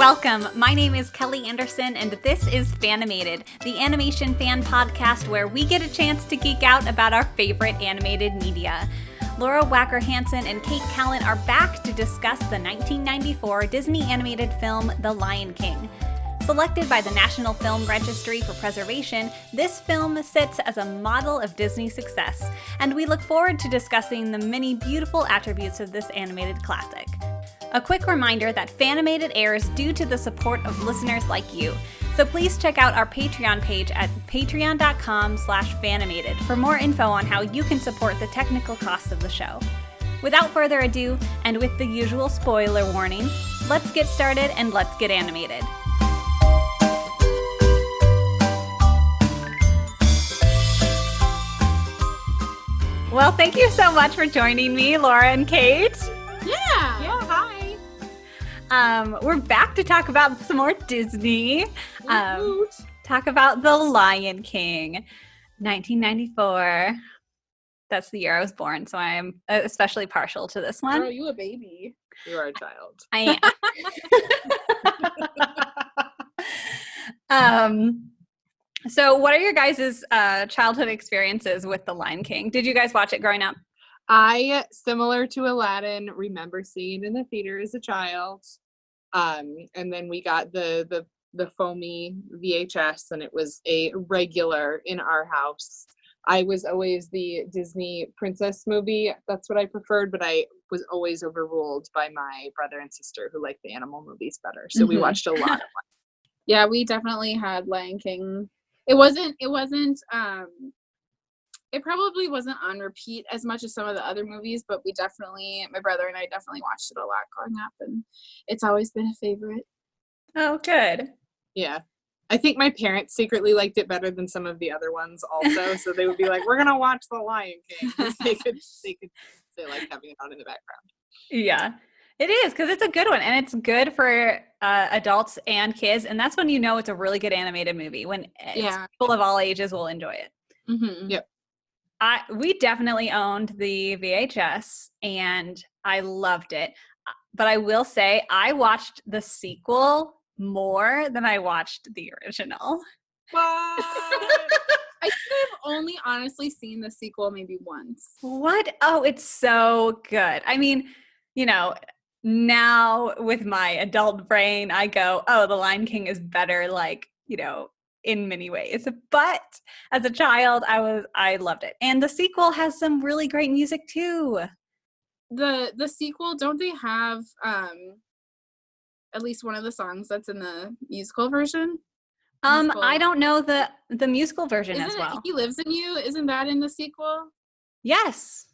Welcome. My name is Kelly Anderson, and this is Fanimated, the animation fan podcast where we get a chance to geek out about our favorite animated media. Laura Wacker Hansen and Kate Callan are back to discuss the 1994 Disney animated film The Lion King. Selected by the National Film Registry for preservation, this film sits as a model of Disney's success, and we look forward to discussing the many beautiful attributes of this animated classic. A quick reminder that Fanimated airs due to the support of listeners like you, so please check out our Patreon page at patreon.com/Fanimated for more info on how you can support the technical costs of the show. Without further ado, and with the usual spoiler warning, let's get started and let's get animated. Well, thank you so much for joining me, Laura and Kate. Yeah, hi. We're back to talk about some more Disney. Talk about The Lion King, 1994. That's the year I was born, so I am especially partial to this one. Girl, you a baby. You are a child. I am. So what are your guys' childhood experiences with The Lion King? Did you guys watch it growing up? I, similar to Aladdin, remember seeing it in the theater as a child. And then we got the foamy VHS, and it was a regular in our house. I was always the Disney princess movie. That's what I preferred, but I was always overruled by my brother and sister who liked the animal movies better. So we watched a lot of them. Yeah, we definitely had Lion King. It probably wasn't on repeat as much as some of the other movies, but my brother and I definitely watched it a lot growing up, and it's always been a favorite. Oh, good. Yeah. I think my parents secretly liked it better than some of the other ones also, so they would be like, we're going to watch The Lion King. They like having it on in the background. Yeah. It is, because it's a good one, and it's good for adults and kids, and that's when you know it's a really good animated movie, when people of all ages will enjoy it. Mm-hmm. Yep. We definitely owned the VHS, and I loved it. But I will say, I watched the sequel more than I watched the original. What? I think I've only honestly seen the sequel maybe once. What? Oh, it's so good. I mean, you know, now with my adult brain, I go, oh, The Lion King is better, like, you know, in many ways. But as a child, I loved it. And the sequel has some really great music too. The sequel, don't they have at least one of the songs that's in the musical version? I don't know the musical version as well. He Lives in You, isn't that in the sequel? Yes.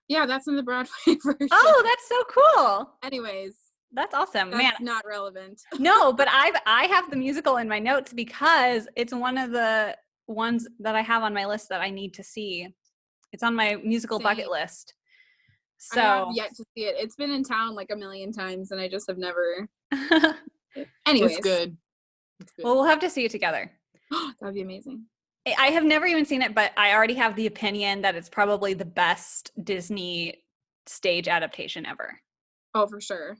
Yeah, that's in the Broadway version. Oh, that's so cool. Anyways. That's awesome. That's Man, not relevant. No, but I have the musical in my notes because it's one of the ones that I have on my list that I need to see. It's on my musical bucket list. So I have yet to see it. It's been in town like a million times, and I just have never. Anyways, It's good. Well, we'll have to see it together. That'd be amazing. I have never even seen it, but I already have the opinion that it's probably the best Disney stage adaptation ever. Oh, for sure.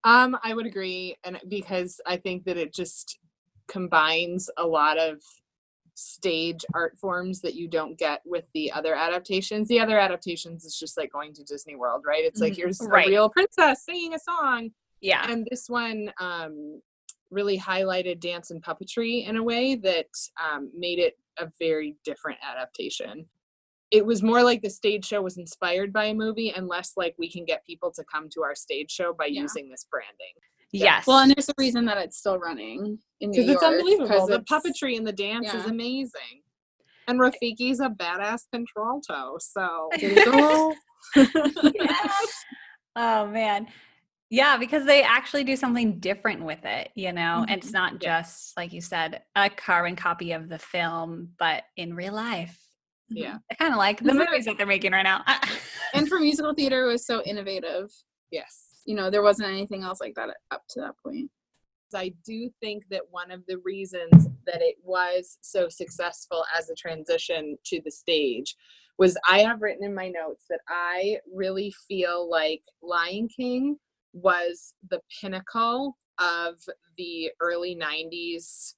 I would agree, and because I think that it just combines a lot of stage art forms that you don't get with the other adaptations. The other adaptations is just like going to Disney World, right? It's like here's a real princess singing a song. Yeah. And this one really highlighted dance and puppetry in a way that made it a very different adaptation. It was more like the stage show was inspired by a movie and less like we can get people to come to our stage show by using this branding. Yes. Well, and there's a reason that it's still running in New York. Because it's unbelievable. The puppetry and the dance is Yeah. amazing. And Rafiki's a badass contralto, so. Yes. Oh, man. Yeah, because they actually do something different with it, you know? Mhm. It's not just, like you said, a carbon copy of the film, but in real life. Yeah. I kind of like the movies that they're making right now. And for musical theater, it was so innovative. Yes. You know, there wasn't anything else like that up to that point. I do think that one of the reasons that it was so successful as a transition to the stage was I have written in my notes that I really feel like Lion King was the pinnacle of the early 90s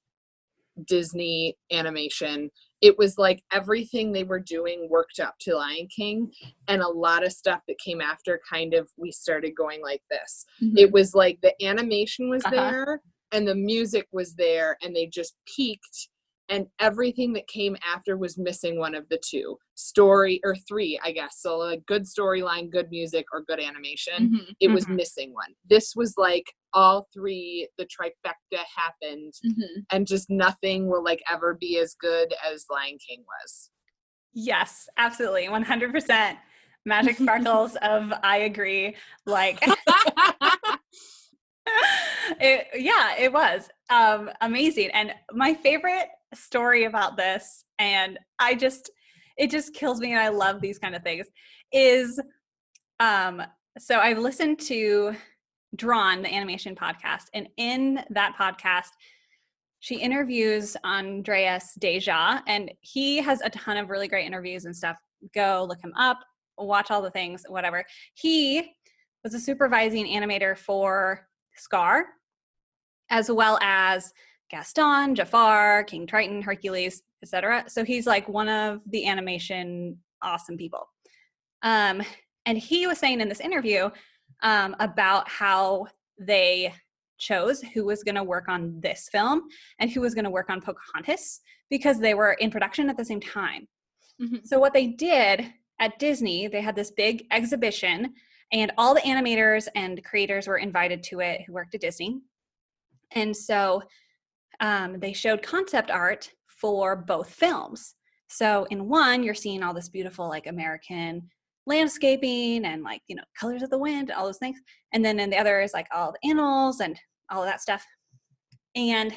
Disney animation. It was like everything they were doing worked up to Lion King, and a lot of stuff that came after kind of we started going like this. It was like the animation was there and the music was there, and they just peaked, and everything that came after was missing one of the two. Story, or three, I guess. So a good storyline, good music, or good animation. It was missing one. This was like all three, the trifecta happened, and just nothing will like ever be as good as Lion King was. Yes, absolutely. 100% magic sparkles of I agree. Like, it was amazing. And my favorite story about this, and it just kills me, and I love these kind of things, is so I've listened to Drawn, the animation podcast, and in that podcast she interviews Andreas Deja, and he has a ton of really great interviews and stuff. Go look him up, watch all the things, whatever. He was a supervising animator for Scar, as well as Gaston, Jafar, King Triton, Hercules, etc. So he's like one of the animation awesome people. And he was saying in this interview about how they chose who was going to work on this film and who was going to work on Pocahontas, because they were in production at the same time. So what they did at Disney, they had this big exhibition, and all the animators and creators were invited to it who worked at Disney. And so they showed concept art for both films. So in one, you're seeing all this beautiful like American landscaping and like, you know, colors of the wind, all those things. And then in the other is like all the animals and all of that stuff. And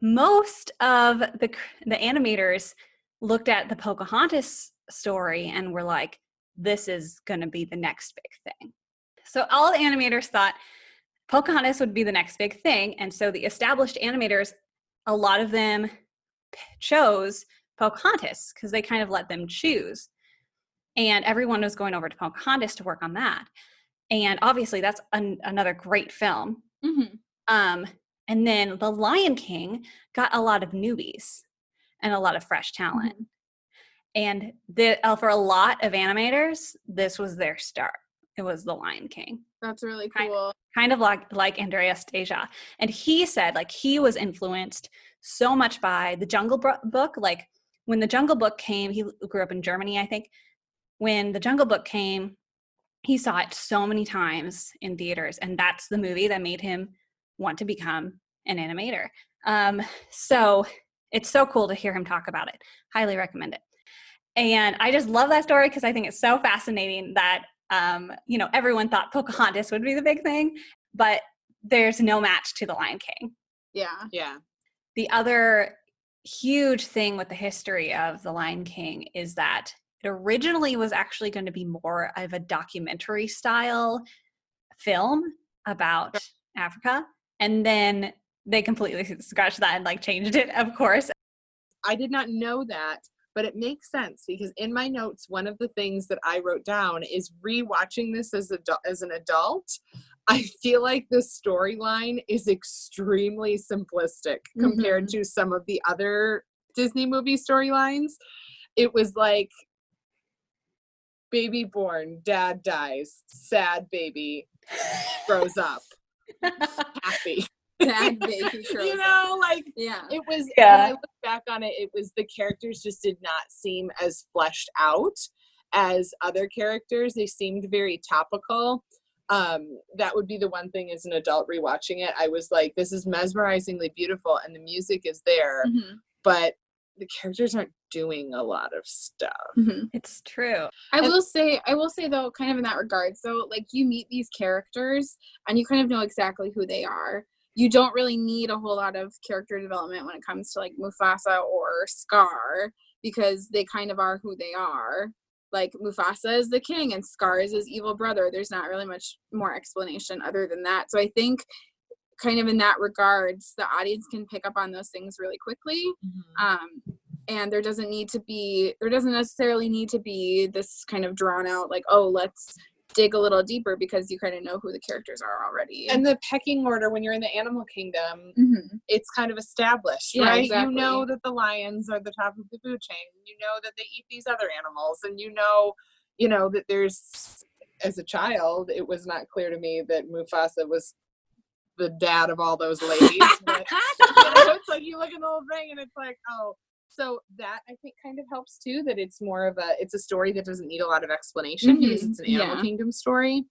most of the animators looked at the Pocahontas story and were like, this is going to be the next big thing. So all the animators thought Pocahontas would be the next big thing. And so the established animators, a lot of them chose Pocahontas because they kind of let them choose. And everyone was going over to Pocahontas to work on that. And obviously that's another great film. And then The Lion King got a lot of newbies and a lot of fresh talent. And for a lot of animators, this was their start. It was The Lion King. That's really cool. Kind of like Andreas Deja. And he said like he was influenced so much by the Jungle Book. Like when the Jungle Book came, he grew up in Germany, I think. When the Jungle Book came, he saw it so many times in theaters, and that's the movie that made him want to become an animator. So it's so cool to hear him talk about it. Highly recommend it. And I just love that story because I think it's so fascinating that, you know, everyone thought Pocahontas would be the big thing, but there's no match to The Lion King. Yeah. The other huge thing with the history of The Lion King is that it originally was actually going to be more of a documentary style film about Africa. And then they completely scratched that and like changed it, of course. I did not know that, but it makes sense because in my notes, one of the things that I wrote down is rewatching this as an adult. I feel like the storyline is extremely simplistic compared to some of the other Disney movie storylines. It was like, baby born, dad dies, sad baby grows up, happy. Sad baby grows You know, like, yeah. it was, when I look back on it, it was the characters just did not seem as fleshed out as other characters. They seemed very topical. That would be the one thing as an adult rewatching it. I was like, this is mesmerizingly beautiful and the music is there, but the characters aren't doing a lot of stuff. It's true. I will say though, kind of in that regard, so like you meet these characters and you kind of know exactly who they are. You don't really need a whole lot of character development when it comes to like Mufasa or Scar, because they kind of are who they are. Like Mufasa is the king and Scar is his evil brother. There's not really much more explanation other than that. So I think kind of in that regards, the audience can pick up on those things really quickly. And there doesn't necessarily need to be this kind of drawn out, like, oh, let's dig a little deeper because you kind of know who the characters are already. And the pecking order when you're in the animal kingdom, it's kind of established, Yeah, right? exactly. You know that the lions are the top of the food chain. You know that they eat these other animals, and you know that there's. As a child, it was not clear to me that Mufasa was the dad of all those ladies. But, it's like you look at the whole thing, and it's like, oh. So that I think kind of helps too. That it's more of a story that doesn't need a lot of explanation because it's an animal kingdom story.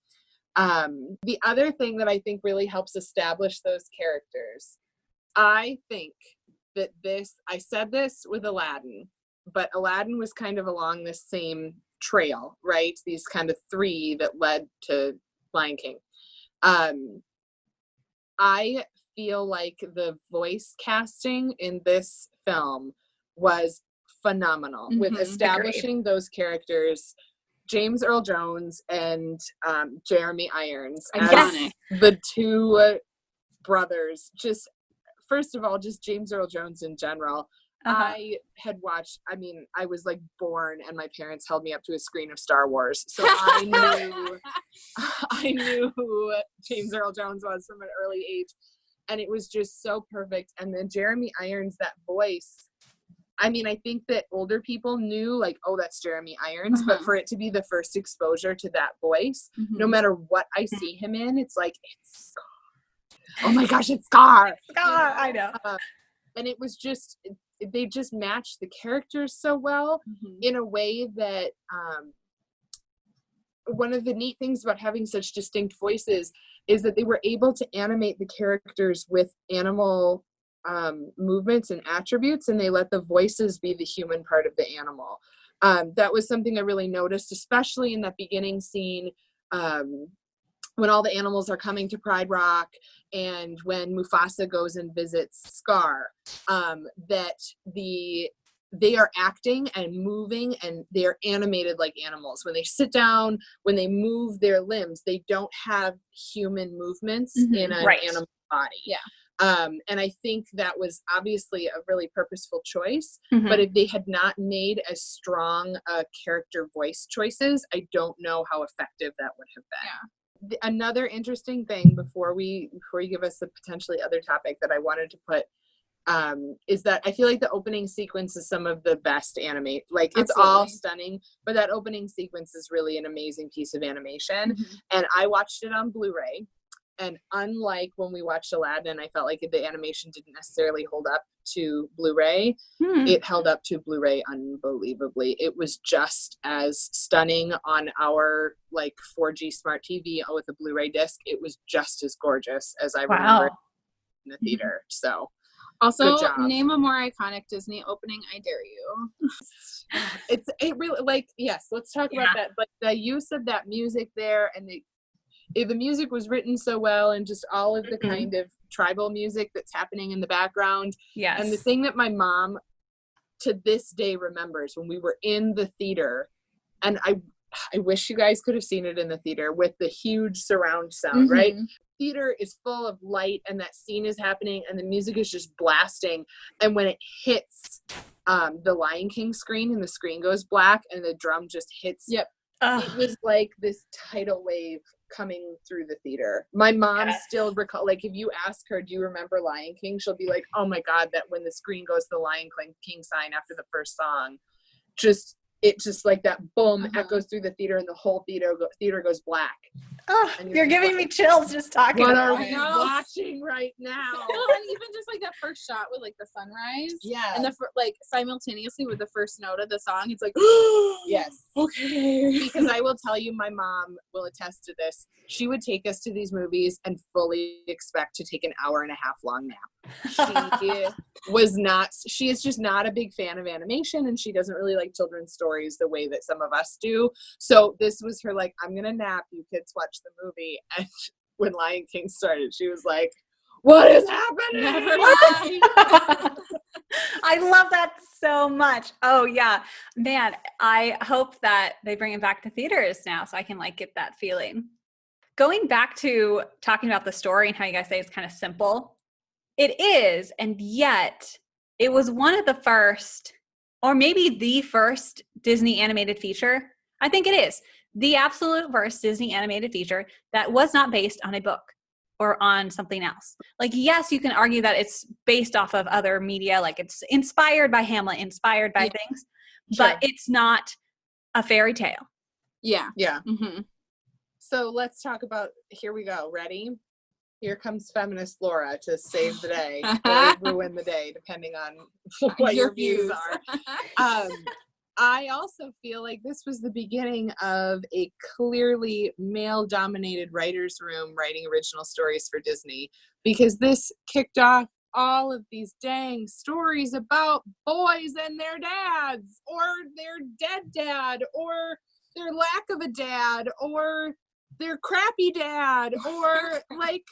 The other thing that I think really helps establish those characters, I think that I said this with Aladdin, but Aladdin was kind of along this same trail, right? These kind of three that led to Lion King. I feel like the voice casting in this film was phenomenal with establishing those characters. James Earl Jones and Jeremy Irons as the two brothers. Just first of all, just James Earl Jones in general. I had watched, I was like born and my parents held me up to a screen of Star Wars. So I knew who James Earl Jones was from an early age. And it was just so perfect. And then Jeremy Irons, that voice, I think that older people knew, like, oh, that's Jeremy Irons. But for it to be the first exposure to that voice, no matter what I see him in, it's like, it's Scar. Oh my gosh, it's Scar. Scar, I know. And it was just, they just matched the characters so well in a way that one of the neat things about having such distinct voices is that they were able to animate the characters with animal movements and attributes, and they let the voices be the human part of the animal. That was something I really noticed, especially in that beginning scene when all the animals are coming to Pride Rock and when Mufasa goes and visits Scar, that they are acting and moving and they're animated like animals. When they sit down, when they move their limbs, they don't have human movements in an animal body. Yeah. And I think that was obviously a really purposeful choice, but if they had not made as strong character voice choices, I don't know how effective that would have been. Yeah. Another interesting thing before you give us a potentially other topic that I wanted to put is that I feel like the opening sequence is some of the best animate. Like it's all stunning, but that opening sequence is really an amazing piece of animation. And I watched it on Blu-ray. And unlike when we watched Aladdin, I felt like the animation didn't necessarily hold up to Blu-ray. It held up to Blu-ray unbelievably. It was just as stunning on our like 4G smart TV with a Blu-ray disc. It was just as gorgeous as I remember in the theater. So also name a more iconic Disney opening, I dare you. It really, like, yes, let's talk about that. But the use of that music there, and the music was written so well, and just all of the kind of tribal music that's happening in the background. Yes. And the thing that my mom to this day remembers when we were in the theater, and I wish you guys could have seen it in the theater with the huge surround sound, right? Theater is full of light and that scene is happening and the music is just blasting. And when it hits the Lion King screen and the screen goes black and the drum just hits, it was like this tidal wave coming through the theater. My mom still recall, like if you ask her, do you remember Lion King? She'll be like, oh my God, that when the screen goes to the Lion King sign after the first song, it just like that boom echoes through the theater and the whole theater goes black. Oh, you're giving me chills just talking what about are we watching right now? And even just like that first shot with like the sunrise, and the like simultaneously with the first note of the song, it's like yes, okay. Because I will tell you, my mom will attest to this. She would take us to these movies and fully expect to take an hour and a half long nap. She is just not a big fan of animation, and she doesn't really like children's stories the way that some of us do. So this was her like, I'm gonna nap, you kids watch the movie. And when Lion King started, she was like, what is happening? Never mind. I love that so much. Oh yeah, man, I hope that they bring it back to theaters now so I can like get that feeling. Going back to talking about the story and how you guys say it's kind of simple, it is, and yet it was one of the first, or maybe the first Disney animated feature. I think it is the absolute first Disney animated feature that was not based on a book or on something else. Like, yes, you can argue that it's based off of other media, like it's inspired by Hamlet, inspired by things, but it's not a fairy tale. Yeah. So let's talk about, here we go. Ready? Here comes feminist Laura to save the day or ruin the day, depending on what your views are. I also feel like this was the beginning of a clearly male-dominated writer's room writing original stories for Disney, because this kicked off all of these dang stories about boys and their dads, or their dead dad, or their lack of a dad, or their crappy dad, or like,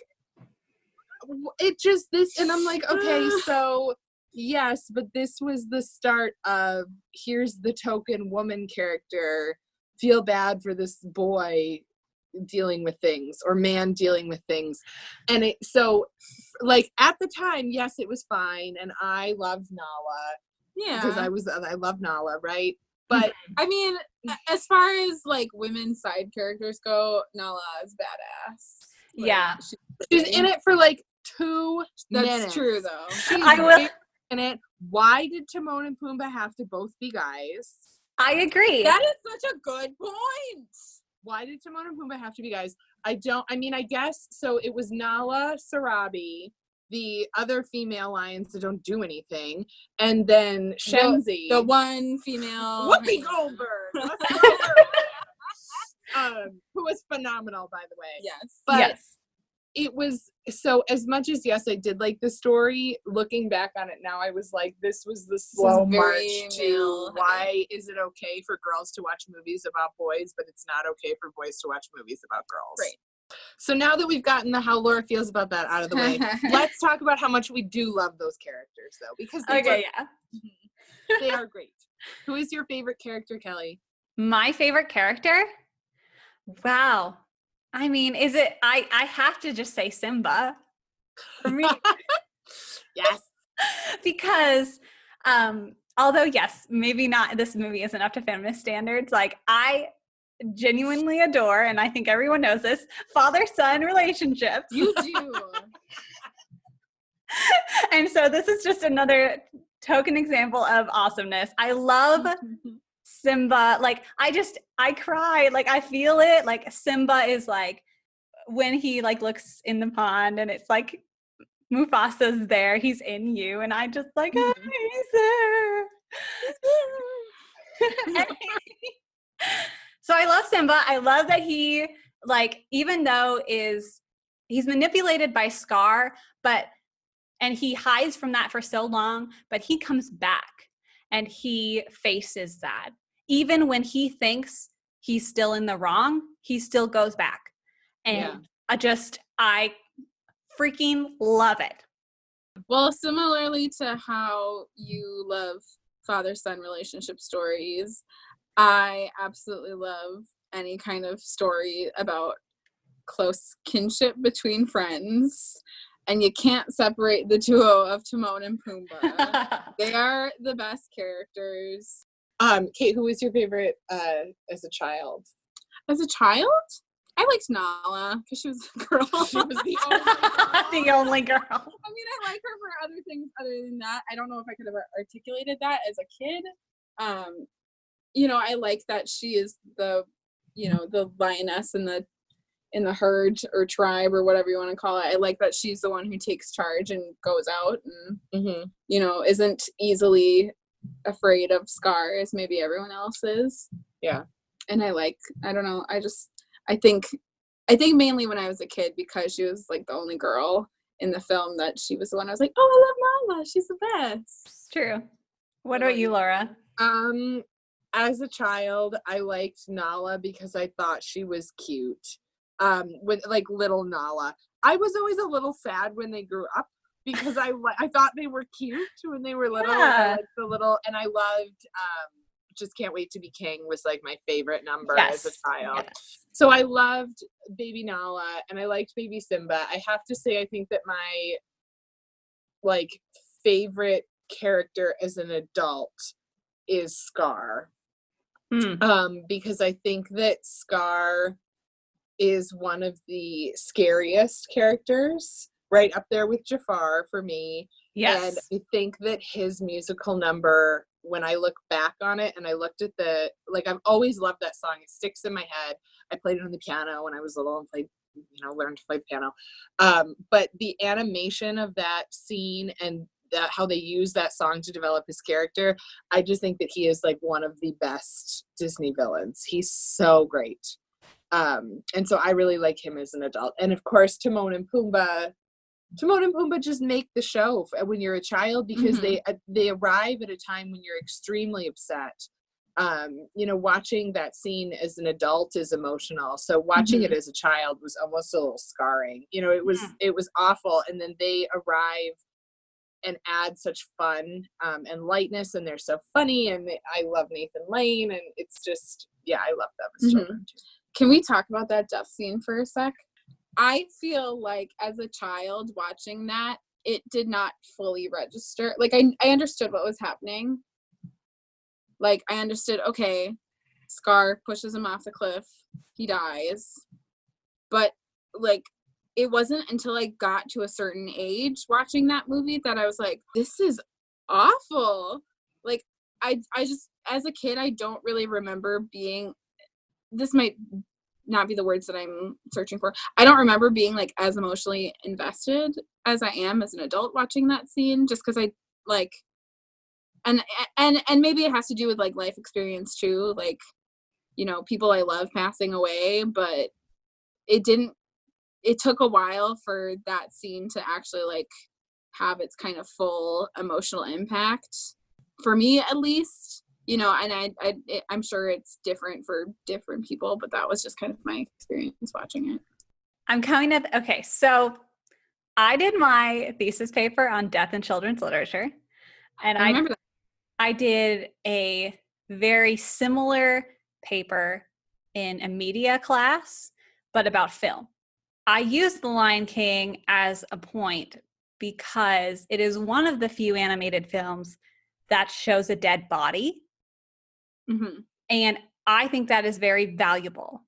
it just, this, and I'm like, okay, so yes, but this was the start of, here's the token woman character, feel bad for this boy dealing with things, or man dealing with things. And it, so like at the time, yes, it was fine, and I loved Nala, because I love Nala, right? But I mean, as far as like women's side characters go, Nala is badass. Like, she's in it for like 2 minutes. That's true, though. I will. In it. Why did Timon and Pumbaa have to both be guys? I agree. That is such a good point. Why did Timon and Pumbaa have to be guys? I guess, so it was Nala, Sarabi, the other female lions that don't do anything, and then Shenzi. The one female. Whoopi Goldberg. Who was phenomenal, by the way. Yes. But it was, so as much as, yes, I did like the story, looking back on it now, I was like, this was the slow march to why is it okay for girls to watch movies about boys, but it's not okay for boys to watch movies about girls. Right. So now that we've gotten the how Laura feels about that out of the way, let's talk about how much we do love those characters, though, because they are great. Who is your favorite character, Kelly? My favorite character? Wow. I mean, is it, I have to just say Simba for me. Yes. Because, although yes, maybe not, this movie isn't up to feminist standards, like I genuinely adore, and I think everyone knows this, father-son relationships. You do. And so this is just another token example of awesomeness. I love Simba. Like, I cry. Like, I feel it. Like, Simba is like, when he like looks in the pond and it's like, Mufasa's there, he's in you. And I just like, oh, he's there. So I love Simba. I love that he, like, even though he's manipulated by Scar, and he hides from that for so long, but he comes back and he faces that. Even when he thinks he's still in the wrong, he still goes back. And I freaking love it. Well, similarly to how you love father-son relationship stories, I absolutely love any kind of story about close kinship between friends. And you can't separate the duo of Timon and Pumbaa. They are the best characters. Kate, who was your favorite as a child? As a child? I liked Nala because she was a girl. She was the only girl. The only girl. I mean, I like her for other things other than that. I don't know if I could have articulated that as a kid. I like that she is the lioness in the herd or tribe or whatever you want to call it. I like that she's the one who takes charge and goes out and, isn't easily afraid of Scar as maybe everyone else is. Yeah. And I think mainly when I was a kid, because she was like the only girl in the film, that she was the one I was like, oh, I love Nala. She's the best. True. What about you, Laura? As a child, I liked Nala because I thought she was cute. With like little Nala. I was always a little sad when they grew up because I thought they were cute when they were little. Yeah. And I loved Just Can't Wait to Be King was like my favorite number as a child. Yes. So I loved baby Nala and I liked baby Simba. I have to say, I think that my like favorite character as an adult is Scar. Because I think that Scar is one of the scariest characters, right up there with Jafar for me. Yes. And I think that his musical number, when I look back on it and I looked at I've always loved that song. It sticks in my head. I played it on the piano when I was little and learned to play piano. But the animation of that scene and how they use that song to develop his character, I just think that he is like one of the best Disney villains. He's so great. And so I really like him as an adult. And of course, Timon and Pumbaa just make the show when you're a child, because they arrive at a time when you're extremely upset. Watching that scene as an adult is emotional. So watching it as a child was almost a little scarring. It was awful. And then they arrive and add such fun and lightness, and they're so funny. And I love Nathan Lane, and it's just, I love them as children too. Can we talk about that death scene for a sec? I feel like as a child watching that, it did not fully register. Like, I understood what was happening. Like, I understood, okay, Scar pushes him off the cliff. He dies. But, like, it wasn't until I got to a certain age watching that movie that I was like, this is awful. Like, I just, as a kid, I don't really remember being, this might not be the words that I'm searching for. I don't remember being like as emotionally invested as I am as an adult watching that scene, just because I like, and maybe it has to do with like life experience too, like, people I love passing away, but it took a while for that scene to actually like have its kind of full emotional impact for me, at least. And I'm sure it's different for different people, but that was just kind of my experience watching it. I'm coming at, okay, so I did my thesis paper on death in children's literature, and I remember that. I did a very similar paper in a media class, but about film. I used The Lion King as a point because it is one of the few animated films that shows a dead body. And I think that is very valuable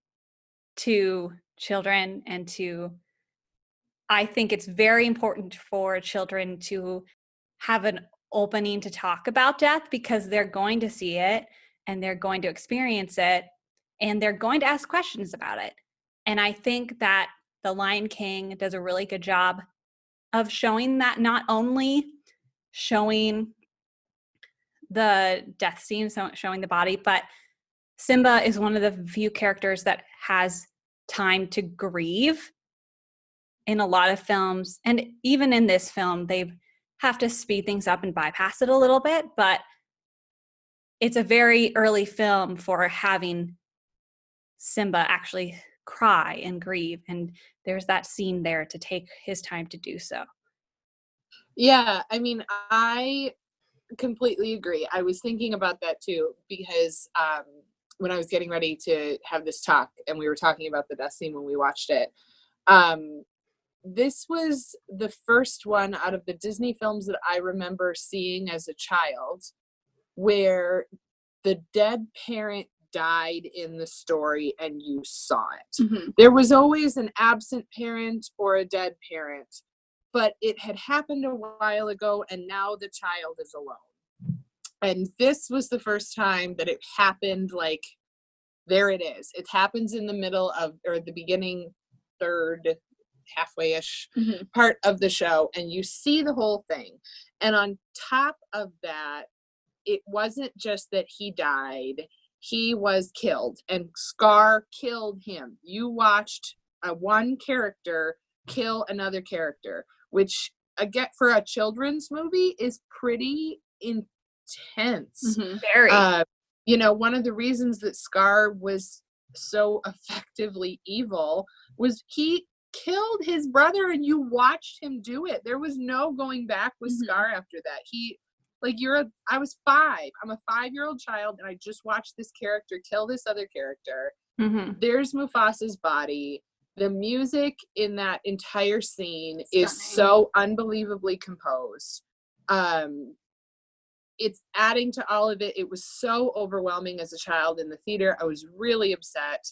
to children, and I think it's very important for children to have an opening to talk about death, because they're going to see it and they're going to experience it and they're going to ask questions about it. And I think that The Lion King does a really good job of showing that, not only showing the death scene, so showing the body, but Simba is one of the few characters that has time to grieve. In a lot of films, and even in this film, they have to speed things up and bypass it a little bit, but it's a very early film for having Simba actually cry and grieve, and there's that scene there to take his time to do so. Yeah, I mean, I completely agree. I was thinking about that too, because when I was getting ready to have this talk and we were talking about the death scene when we watched it, this was the first one out of the Disney films that I remember seeing as a child where the dead parent died in the story and you saw it. There was always an absent parent or a dead parent, but it had happened a while ago and now the child is alone. And this was the first time that it happened. Like, there it is. It happens in the middle of, or the beginning, third, halfway-ish part of the show, and you see the whole thing. And on top of that, it wasn't just that he died, he was killed, and Scar killed him. You watched one character kill another character, which again, for a children's movie, is pretty intense. Very. One of the reasons that Scar was so effectively evil was he killed his brother, and you watched him do it. There was no going back with Scar after that. I was 5. I'm a 5-year-old child, and I just watched this character kill this other character. There's Mufasa's body. The music in that entire scene is so unbelievably composed. it's adding to all of it. It was so overwhelming as a child in the theater. I was really upset.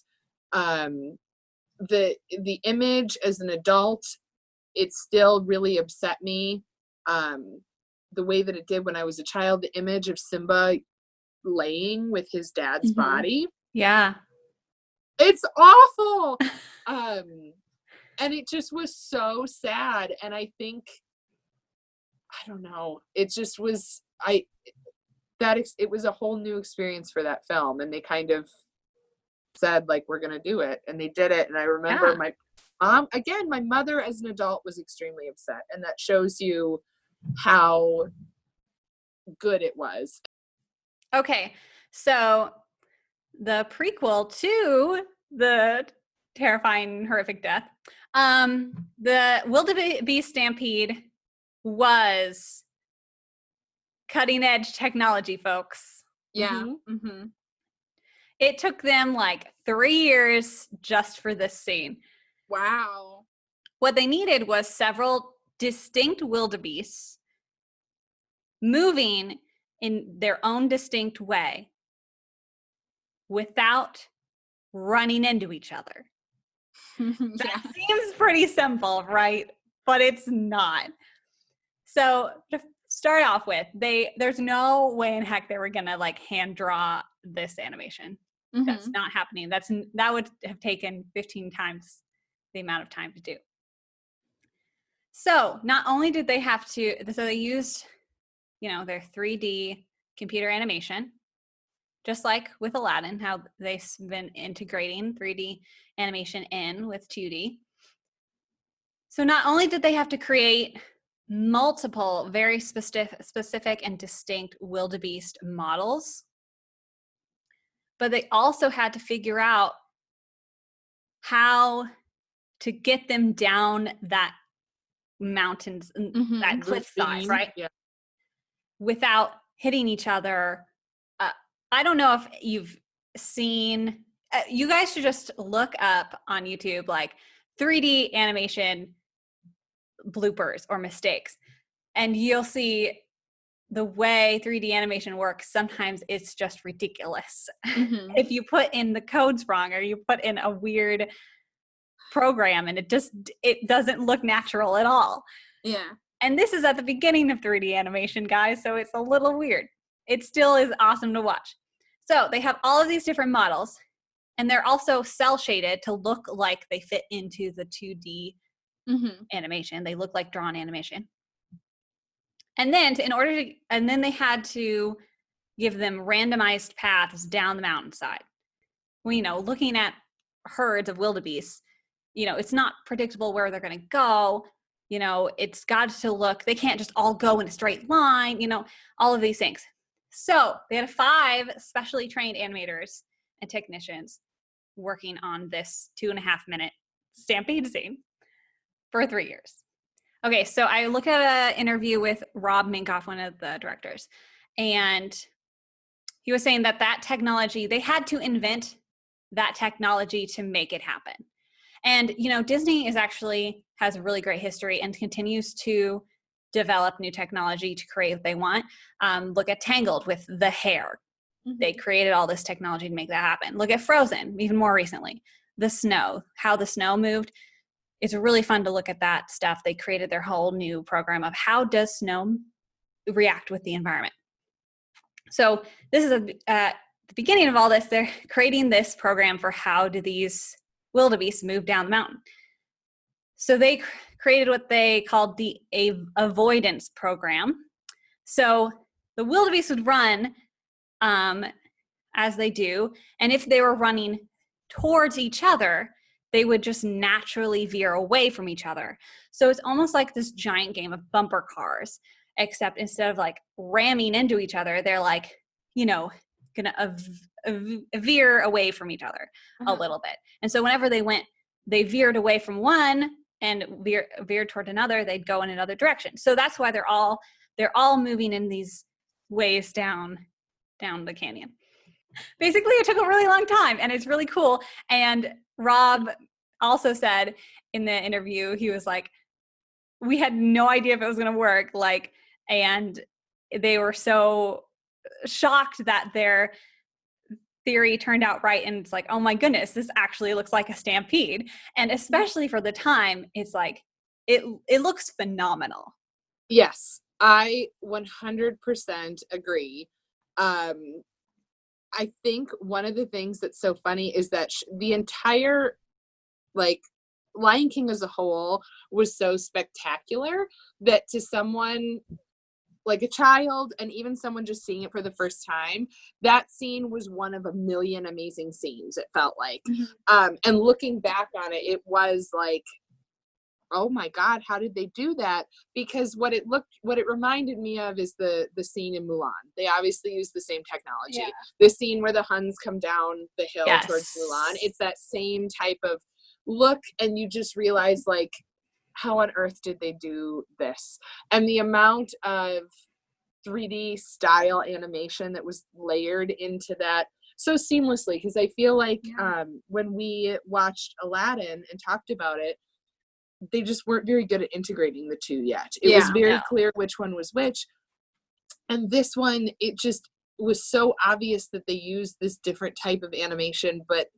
The image as an adult, it still really upset me. The way that it did when I was a child, the image of Simba laying with his dad's body. Yeah. It's awful. And it just was so sad. And I think, I don't know, it just was, it was a whole new experience for that film. And they kind of said, like, we're going to do it. And they did it. And I remember my mom, again, my mother as an adult was extremely upset. And that shows you how good it was. Okay. So the prequel to the terrifying, horrific death, the wildebeest stampede was cutting edge technology, folks. Yeah. It took them like 3 years just for this scene. Wow. What they needed was several distinct wildebeests moving in their own distinct way without running into each other. That seems pretty simple, right? But it's not. So to start off with, there's no way in heck they were gonna like hand draw this animation. That's not happening. That would have taken 15 times the amount of time to do. So not only did they have to, so they used, their 3D computer animation, just like with Aladdin, how they've been integrating 3D animation in with 2D. So not only did they have to create multiple very specific and distinct wildebeest models, but they also had to figure out how to get them down that mountains, that cliffside, right? Yeah. Without hitting each other. I don't know if you've seen, you guys should just look up on YouTube, like 3D animation bloopers or mistakes, and you'll see the way 3D animation works. Sometimes it's just ridiculous. If you put in the codes wrong, or you put in a weird program, and it doesn't look natural at all. Yeah. And this is at the beginning of 3D animation, guys, so it's a little weird. It still is awesome to watch. So they have all of these different models, and they're also cell shaded to look like they fit into the 2D animation. They look like drawn animation. And then they had to give them randomized paths down the mountainside. Well, looking at herds of wildebeest, it's not predictable where they're going to go. It's got to look, they can't just all go in a straight line, all of these things. So they had 5 specially trained animators and technicians working on this 2.5-minute stampede scene for 3 years. Okay, so I look at an interview with Rob Minkoff, one of the directors, and he was saying that technology, they had to invent that technology to make it happen. And, Disney has a really great history and continues to develop new technology to create what they want. Look at Tangled with the hair. They created all this technology to make that happen. Look at Frozen, even more recently. The snow, how the snow moved. It's really fun to look at that stuff. They created their whole new program of how does snow react with the environment. So this is at the beginning of all this, they're creating this program for how do these wildebeest move down the mountain. So they created what they called the avoidance program. So the wildebeest would run as they do, and if they were running towards each other, they would just naturally veer away from each other. So it's almost like this giant game of bumper cars, except instead of like ramming into each other, they're like, gonna veer away from each other a little bit. And so whenever they veered away from one and veered toward another, they'd go in another direction. So that's why they're all moving in these ways down the canyon. Basically, it took a really long time, and it's really cool. And Rob also said in the interview, he was like, we had no idea if it was going to work, and they were so shocked that their theory turned out right, and it's like, oh my goodness, this actually looks like a stampede. And especially for the time, it's like it looks phenomenal. Yes, I 100% agree. I think one of the things that's so funny is that the entire, like, Lion King as a whole was so spectacular that to someone like a child, and even someone just seeing it for the first time, that scene was one of a million amazing scenes, it felt like. And looking back on it, it was like, oh my God, how did they do that? Because what it reminded me of is the scene in Mulan. They obviously use the same technology. Yeah. The scene where the Huns come down the hill Yes. towards Mulan, it's that same type of look, and you just realize, like, how on earth did they do this? And the amount of 3D style animation that was layered into that so seamlessly, because I feel like when we watched Aladdin and talked about it, they just weren't very good at integrating the two yet. It was very clear which one was which. And this one, it just was so obvious that they used this different type of animation, but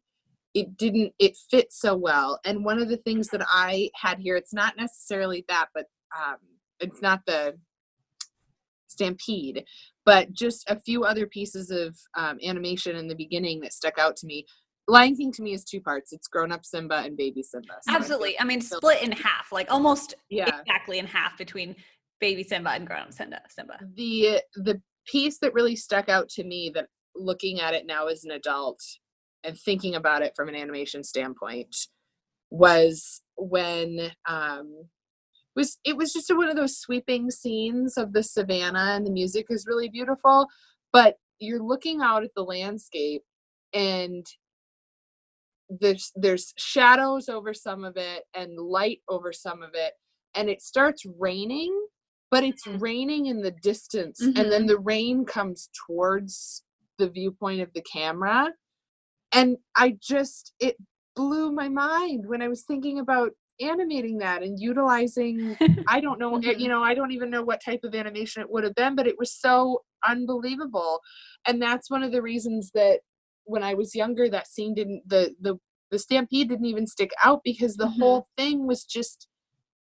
it fit so well. And one of the things that I had here, it's not necessarily that, but it's not the stampede, but just a few other pieces of animation in the beginning that stuck out to me. Lion King to me is two parts. It's grown-up Simba and baby Simba. So Absolutely. I mean, split in half, like almost exactly in half between baby Simba and grown-up Simba. The piece that really stuck out to me, that looking at it now as an adult and thinking about it from an animation standpoint, was when it was just one of those sweeping scenes of the savannah, and the music is really beautiful, but you're looking out at the landscape, and there's shadows over some of it and light over some of it, and it starts raining, but it's raining in the distance, and then the rain comes towards the viewpoint of the camera, and it blew my mind when I was thinking about animating that and utilizing I don't know I don't even know what type of animation it would have been, but it was so unbelievable. And that's one of the reasons that when I was younger, that scene didn't the stampede didn't even stick out, because the whole thing was just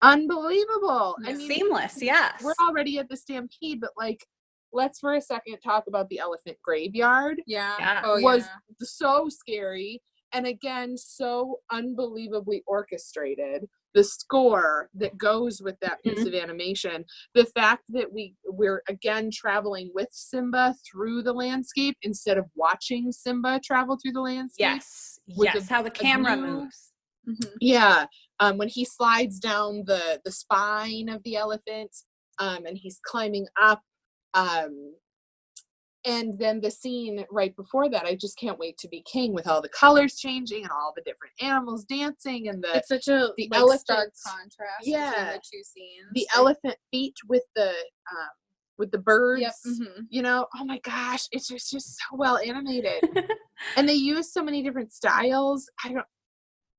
unbelievable. I mean, seamless. Yes, we're already at the stampede, but like, let's for a second talk about the elephant graveyard. Was so scary, and again, so unbelievably orchestrated. The score that goes with that piece of animation, the fact that we're again traveling with Simba through the landscape instead of watching Simba travel through the landscape. Yes, how the camera moves. Yeah, when he slides down the spine of the elephant, and he's climbing up, and then the scene right before that, I just can't wait to be king, with all the colors changing and all the different animals dancing, and it's such a elephant stark contrast between the two scenes. The elephant feet with the birds. Oh my gosh, it's just so well animated. And they use so many different styles.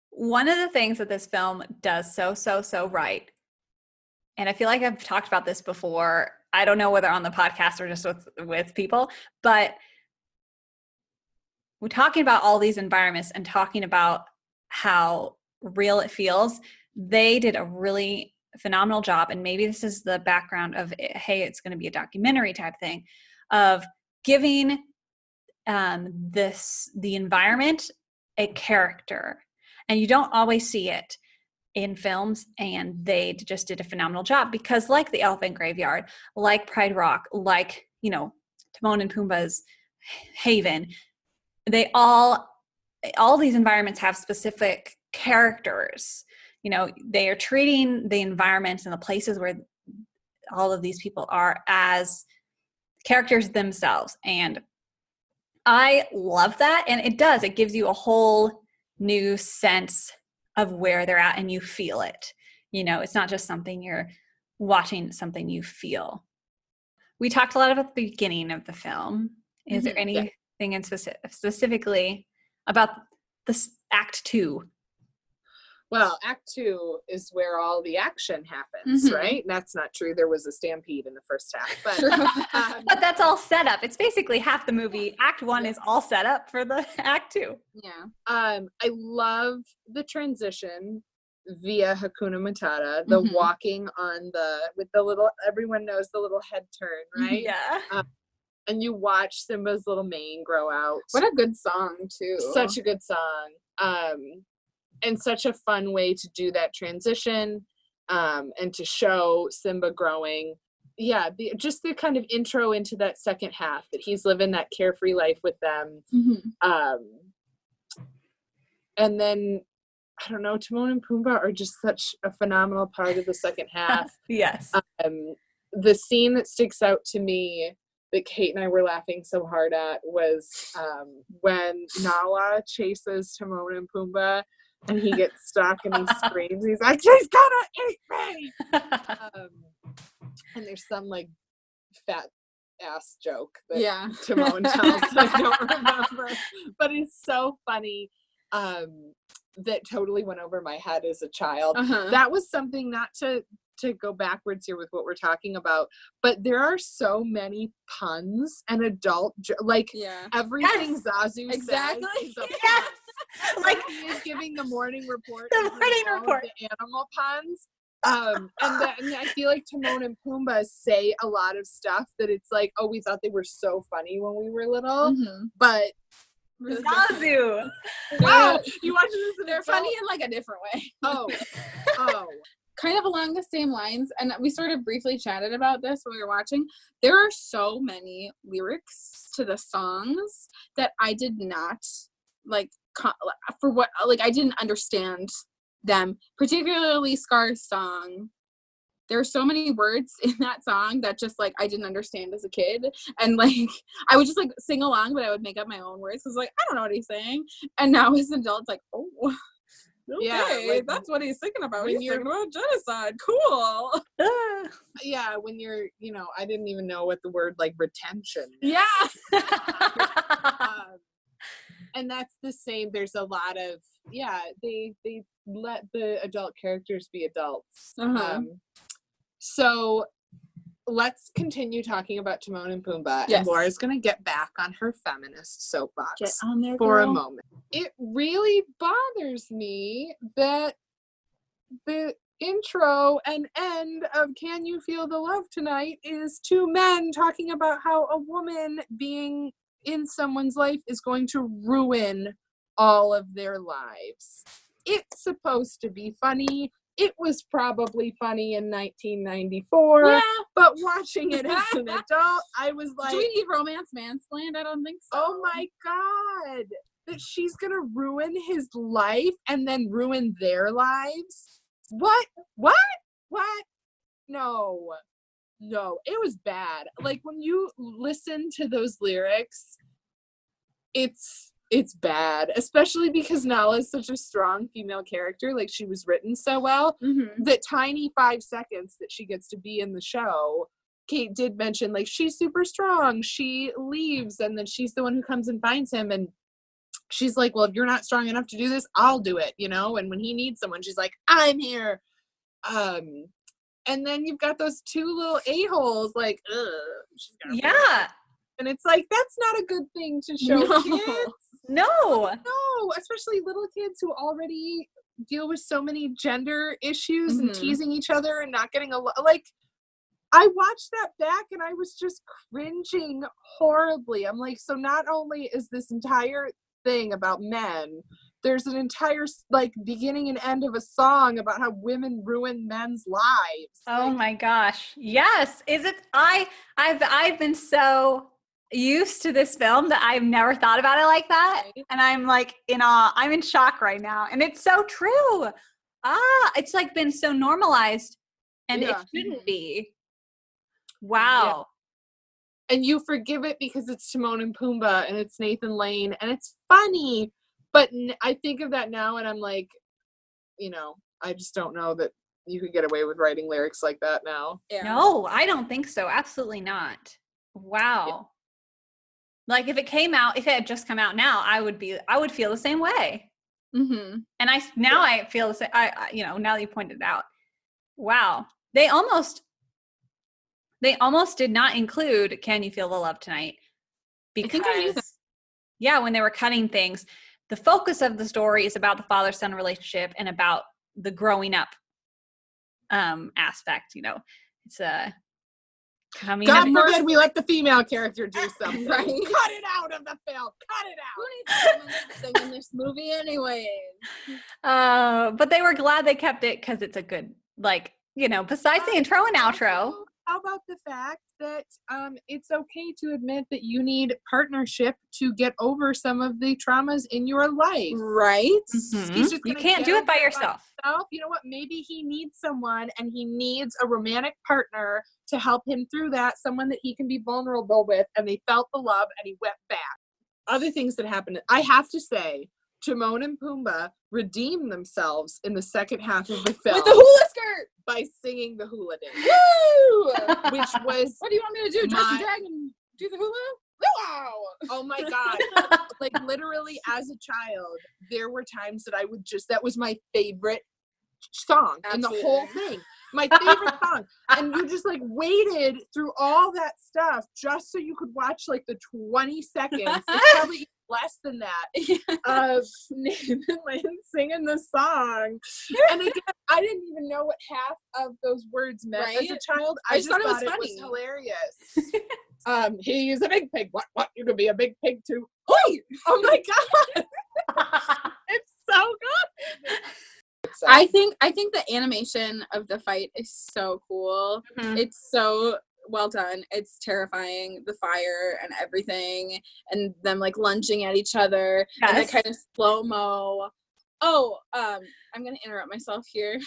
One of the things that this film does so right, and I feel like I've talked about this before, I don't know whether on the podcast or just with people, but we're talking about all these environments and talking about how real it feels. They did a really phenomenal job, and maybe this is the background of, hey, it's going to be a documentary type thing, of giving the environment a character. And you don't always see it in films, and they just did a phenomenal job, because like the Elephant Graveyard, like Pride Rock, like, Timon and Pumbaa's Haven, they all these environments have specific characters. They are treating the environments and the places where all of these people are as characters themselves. And I love that. And it gives you a whole new sense of where they're at, and you feel it. It's not just something you're watching, something you feel. We talked a lot about the beginning of the film. Is there anything in specifically about this Act 2? Well, Act 2 is where all the action happens, right? That's not true. There was a stampede in the first half. But, but that's all set up. It's basically half the movie. Act 1 is all set up for the Act 2. Yeah. I love the transition via Hakuna Matata, the walking on with the little, everyone knows the little head turn, right? Yeah. And you watch Simba's little mane grow out. What a good song, too. Such a good song. And such a fun way to do that transition, and to show Simba growing. Yeah, just the kind of intro into that second half, that he's living that carefree life with them. And then, I don't know, Timon and Pumbaa are just such a phenomenal part of the second half. Yes. The scene that sticks out to me that Kate and I were laughing so hard at was when Nala chases Timon and Pumbaa, and he gets stuck and he screams. He's like, "She's gonna eat me!" And there's some like fat ass joke that Timon tells. I don't remember, but it's so funny. That totally went over my head as a child. That was something, not to go backwards here with what we're talking about, but there are so many puns and adult everything Zazu says is a pun. Like he is giving the morning report. The animal puns. And I feel like Timon and Pumbaa say a lot of stuff that it's like, oh, we thought they were so funny when we were little, but Zazu. Wow, you watch this? They're funny in like a different way. Oh. Kind of along the same lines, and we sort of briefly chatted about this when we were watching. There are so many lyrics to the songs that I did not like. I didn't understand them, particularly Scar's song. There are so many words in that song that just like I didn't understand as a kid, and like I would just like sing along, but I would make up my own words because like I don't know what he's saying. And now as an adult, it's like, oh, okay, yeah, that's what he's thinking about. He's thinking about genocide. Cool. Yeah, when you're, I didn't even know what the word like retention. Yeah. And that's the same. There's a lot of they let the adult characters be adults. So let's continue talking about Timon and Pumbaa. Yes. And Laura's going to get back on her feminist soapbox Get on there, for girl. a moment. It really bothers me that the intro and end of Can You Feel the Love Tonight is two men talking about how a woman being in someone's life is going to ruin all of their lives. It's supposed to be funny. It was probably funny in 1994, but watching it as an adult, I was like, do we need romance mansplained? I don't think so. Oh my God, that she's gonna ruin his life and then ruin their lives? What? No, it was bad. Like when you listen to those lyrics, it's bad, especially because Nala is such a strong female character. Like she was written so well. That tiny 5 seconds that she gets to be in the show, Kate did mention like she's super strong. She leaves and then she's the one who comes and finds him, and she's like, well, if you're not strong enough to do this, I'll do it, and when he needs someone, she's like, I'm here. And then you've got those two little a-holes like, and it's like, that's not a good thing to show kids. No, especially little kids who already deal with so many gender issues and teasing each other and not getting like, I watched that back and I was just cringing horribly. I'm like, so not only is this entire thing about men, there's an entire like beginning and end of a song about how women ruin men's lives. Oh my gosh. Yes. Is it? I've been so used to this film that I've never thought about it like that. And I'm like in awe. I'm in shock right now. And it's so true. It's like been so normalized and it shouldn't be. Wow. Yeah. And you forgive it because it's Timon and Pumbaa and it's Nathan Lane and it's funny. But I think of that now and I'm like, I just don't know that you could get away with writing lyrics like that now. Yeah. No, I don't think so. Absolutely not. Wow. Yeah. Like if it had just come out now, I would feel the same way. Mm-hmm. And I feel the same. Now that you pointed it out, wow, they almost did not include "Can You Feel the Love Tonight" I think I knew that. because, yeah, when they were cutting things, the focus of the story is about the father-son relationship and about the growing up aspect. It's coming. God of forbid we let the female character do something. Right. Cut it out of the film. Cut it Who out. needs women sing in this movie anyways? But they were glad they kept it because it's a good, besides the intro and outro. Also, how about the fact that it's okay to admit that you need partnership to get over some of the traumas in your life? Right? Mhm. He's just You gonna can't get do it over by yourself. You know what? Maybe he needs someone, and he needs a romantic partner to help him through that, someone that he can be vulnerable with, and they felt the love, and he went back. Other things that happened, I have to say, Timon and Pumbaa redeem themselves in the second half of the film With the hula skirt! by singing the hula dance, Woo! which was, What do you want me to do? Dress the dragon? Do the hula? Wow! oh my God. Like, literally, as a child, there were times that that was my favorite song in the whole thing. My favorite song. And you just, like, waited through all that stuff just so you could watch, like, the 20 seconds. It's probably less than that of Nathan Lane singing the song. And again, I didn't even know what half of those words meant as a child. I just thought it was funny. Hilarious. He's a big pig. What? You could be a big pig too. Oi! Oh my God. It's so good. I think the animation of the fight is so cool. Mhm. It's so well done. It's terrifying, the fire and everything, and them like lunging at each other, and that kind of slow-mo. Oh, I'm gonna interrupt myself here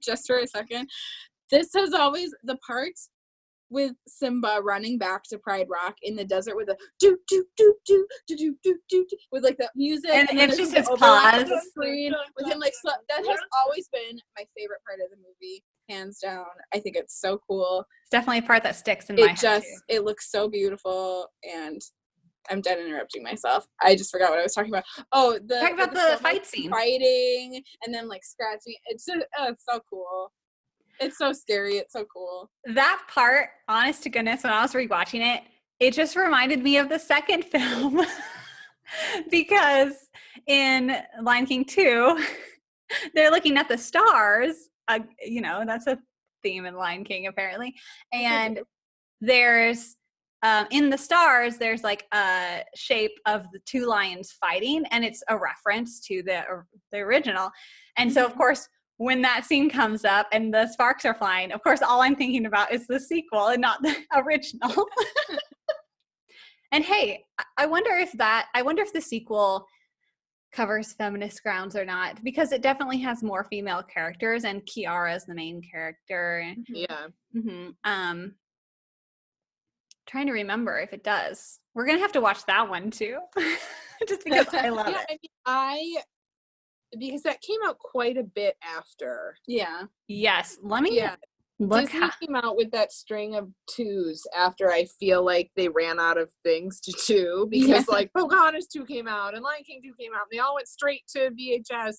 just for a second. This has always the part with Simba running back to Pride Rock in the desert with the do do do do do do do do with like the music, and then it's just the his overlap pause of the screen with him like that has always been my favorite part of the movie, hands down. I think it's so cool. It's definitely a part that sticks in my head too. It looks so beautiful, and I'm done interrupting myself. I just forgot what I was talking about. Oh, Talk about the fight scene, fighting, and then like scratching. It's just, it's so cool. It's so scary. It's so cool. That part, honest to goodness, when I was rewatching it, it just reminded me of the second film. Because in Lion King 2, they're looking at the stars. That's a theme in Lion King, apparently. And there's, in the stars, there's like a shape of the two lions fighting, and it's a reference to the original. And so, of course, when that scene comes up and the sparks are flying, of course, all I'm thinking about is the sequel and not the original. And hey, I wonder if the sequel covers feminist grounds or not, because it definitely has more female characters and Kiara is the main character. Yeah. Mm-hmm. Trying to remember if it does. We're gonna have to watch that one too, just because I love it. Because that came out quite a bit after. Yeah. Yes. Let me look. Disney came out with that string of twos after I feel like they ran out of things to do, because like Pocahontas 2 came out and Lion King 2 came out, and they all went straight to VHS.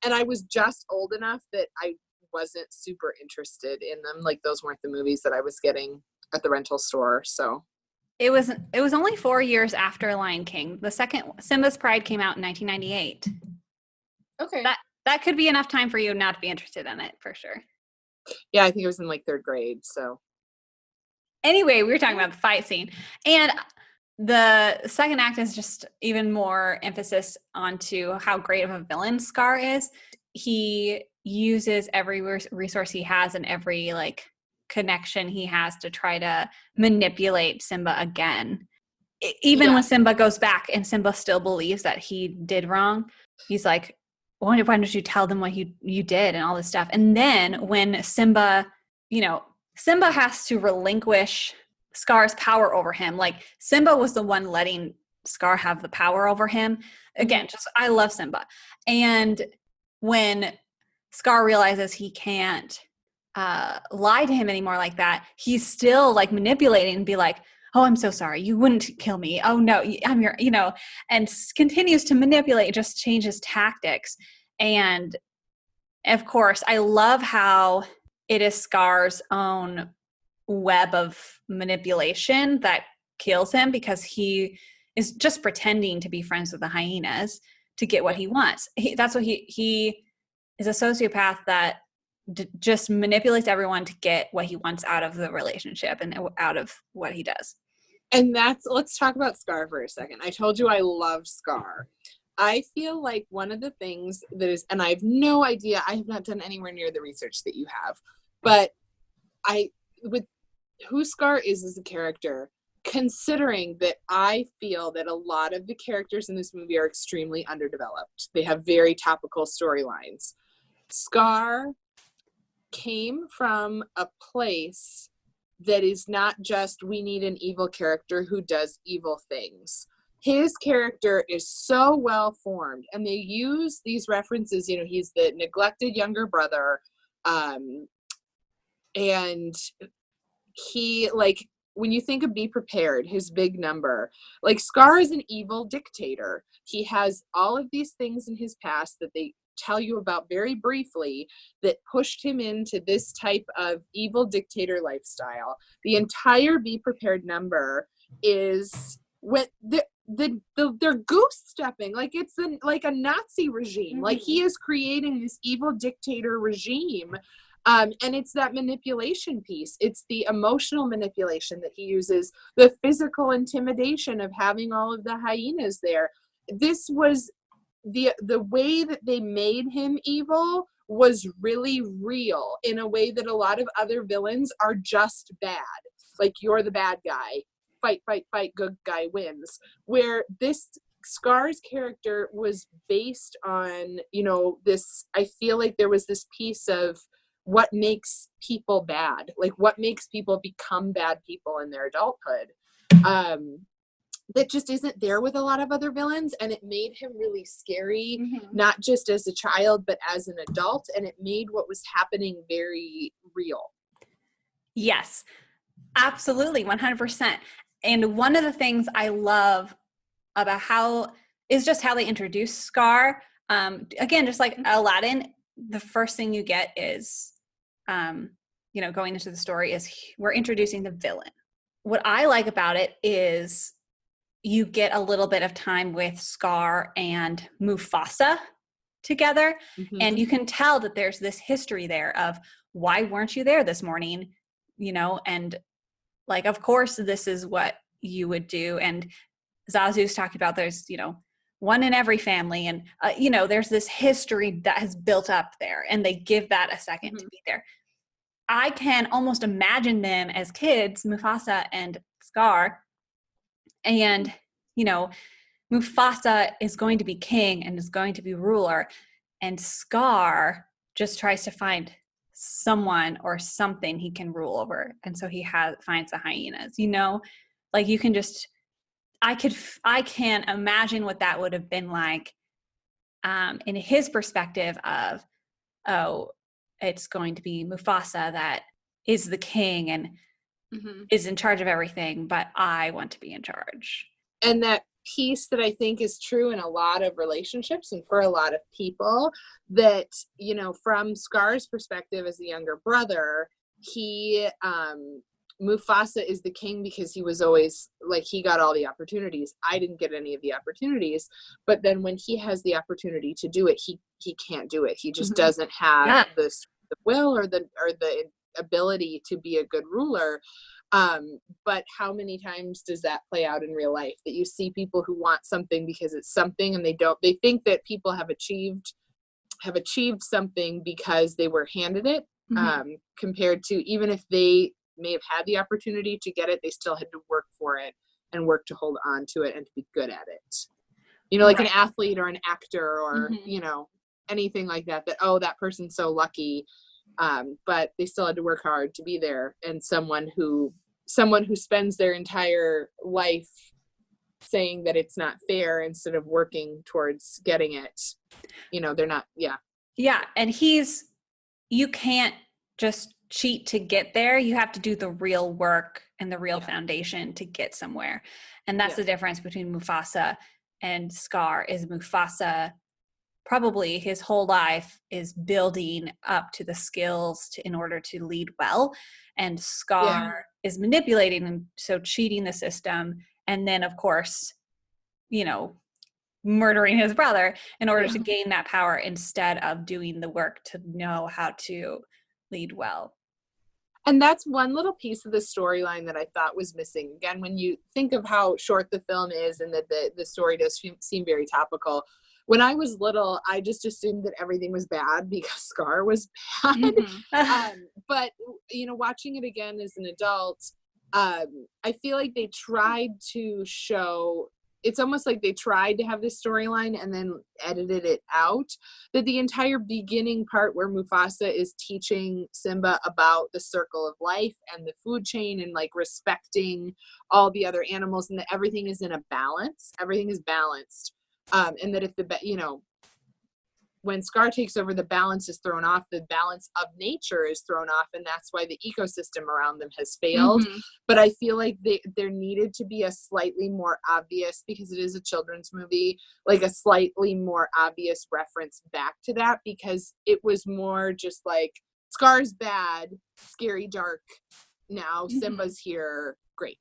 And I was just old enough that I wasn't super interested in them. Like, those weren't the movies that I was getting at the rental store. So it was only 4 years after Lion King. The second Simba's Pride came out in 1998. Okay. That could be enough time for you not to be interested in it, for sure. Yeah, I think it was in like 3rd grade. So anyway, we were talking about the fight scene, and the second act is just even more emphasis onto how great of a villain Scar is. He uses every resource he has and every like connection he has to try to manipulate Simba again. Even when Simba goes back and Simba still believes that he did wrong, he's like, why don't you tell them what you did and all this stuff. And then when Simba has to relinquish Scar's power over him. Like, Simba was the one letting Scar have the power over him. Again, I love Simba. And when Scar realizes he can't lie to him anymore like that, he's still like manipulating and be like, oh, I'm so sorry. You wouldn't kill me. Oh no, I'm your, and continues to manipulate, just changes tactics. And of course, I love how it is Scar's own web of manipulation that kills him, because he is just pretending to be friends with the hyenas to get what he wants. That's what he is, a sociopath that just manipulates everyone to get what he wants out of the relationship and out of what he does. And let's talk about Scar for a second. I told you I love Scar. I feel like one of the things that is, and I have no idea, I have not done anywhere near the research that you have, but with who Scar is as a character, considering that I feel that a lot of the characters in this movie are extremely underdeveloped. They have very topical storylines. Scar came from a place that is not just, we need an evil character who does evil things. His character is so well formed, and they use these references. He's the neglected younger brother, and he, like, when you think of Be Prepared, his big number, like, Scar is an evil dictator. He has all of these things in his past that they tell you about very briefly that pushed him into this type of evil dictator lifestyle. The entire Be Prepared number is what they're goose stepping, like it's like a Nazi regime. Mm-hmm. Like, he is creating this evil dictator regime. And it's that manipulation piece. It's the emotional manipulation that he uses, the physical intimidation of having all of the hyenas there. This was the way that they made him evil was really real, in a way that a lot of other villains are just bad. Like, you're the bad guy. Fight, fight, fight, good guy wins. Where this Scar's character was based on, this, I feel like there was this piece of what makes people bad, like what makes people become bad people in their adulthood, that just isn't there with a lot of other villains. And it made him really scary, not just as a child, but as an adult. And it made what was happening very real. Yes, absolutely. 100%. And one of the things I love about how they introduce Scar, again, just like Aladdin, the first thing you get is, going into the story is we're introducing the villain. What I like about it is you get a little bit of time with Scar and Mufasa together, and you can tell that there's this history there of, why weren't you there this morning? And like, of course, this is what you would do. And Zazu's talking about there's, one in every family. And, there's this history that has built up there, and they give that a second to be there. I can almost imagine them as kids, Mufasa and Scar. And, Mufasa is going to be king and is going to be ruler. And Scar just tries to find someone or something he can rule over. And so he finds the hyenas, like, you can just, I can imagine what that would have been like, in his perspective of, oh, it's going to be Mufasa that is the king and is in charge of everything, but I want to be in charge. And that piece that I think is true in a lot of relationships and for a lot of people, that, from Scar's perspective as the younger brother, Mufasa is the king because he was always, like, he got all the opportunities. I didn't get any of the opportunities. But then when he has the opportunity to do it, he can't do it. He just doesn't have the will or the ability to be a good ruler. But how many times does that play out in real life, that you see people who want something because it's something, and they think that people have achieved something because they were handed it, compared to, even if they may have had the opportunity to get it, they still had to work for it and work to hold on to it and to be good at it. Like an athlete or an actor or, anything like that, oh, that person's so lucky. But they still had to work hard to be there. And someone who spends their entire life saying that it's not fair instead of working towards getting it, they're not. Yeah. And you can't just cheat to get there. You have to do the real work and the real foundation to get somewhere. And that's the difference between Mufasa and Scar. Is Mufasa probably his whole life is building up to the skills in order to lead well, and Scar is manipulating and so cheating the system, and then of course, you know, murdering his brother in order to gain that power instead of doing the work to know how to lead well. And that's one little piece of the storyline that I thought was missing. Again, when you think of how short the film is and that the story does seem very topical. When I was little, I just assumed that everything was bad because Scar was bad. But, you know, watching it again as an adult, I feel like they tried to show, it's almost like they tried to have this storyline and then edited it out. That the entire beginning part where Mufasa is teaching Simba about the circle of life and the food chain and like respecting all the other animals, and that everything is in a balance. Everything is balanced. And that if when Scar takes over, the balance is thrown off, the balance of nature is thrown off, and that's why the ecosystem around them has failed. But I feel like there needed to be a slightly more obvious, because it is a children's movie, like a slightly more obvious reference back to that, because it was more just like, Scar's bad, scary, dark, now Simba's here, great.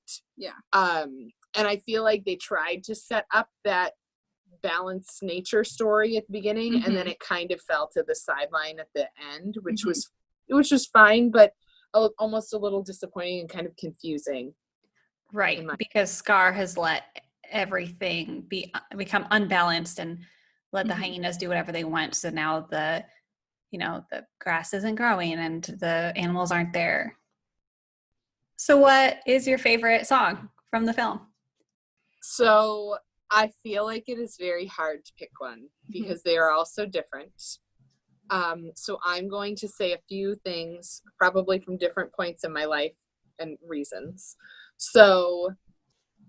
And I feel like they tried to set up that balanced nature story at the beginning, and then it kind of fell to the sideline at the end, which was fine, but almost a little disappointing and kind of confusing. Right, because Scar has let everything become unbalanced and let the hyenas do whatever they want. So now the grass isn't growing and the animals aren't there. So what is your favorite song from the film? So I feel like it is very hard to pick one because they are all so different. So I'm going to say a few things, probably from different points in my life and reasons. So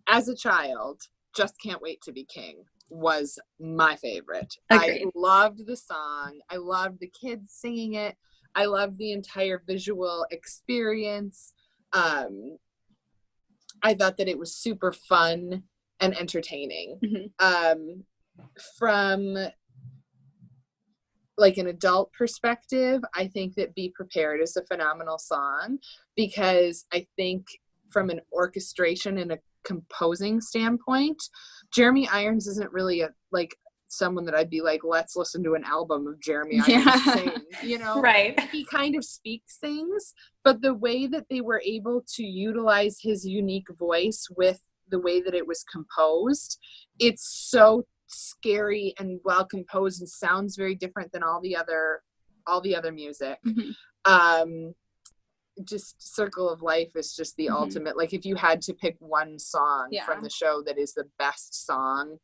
as a child, Just Can't Wait to Be King was my favorite. Agreed. I loved the song. I loved the kids singing it. I loved the entire visual experience. I thought that it was super fun and entertaining. From like an adult perspective, I think that Be Prepared is a phenomenal song, because I think from an orchestration and a composing standpoint, Jeremy Irons isn't really someone that I'd be like, let's listen to an album of Jeremy Irons sing, you know? Right. He kind of speaks things, but the way that they were able to utilize his unique voice with the way that it was composed, it's so scary and well composed and sounds very different than all the other music. Just Circle of Life is just the ultimate, like if you had to pick one song from the show that is the best song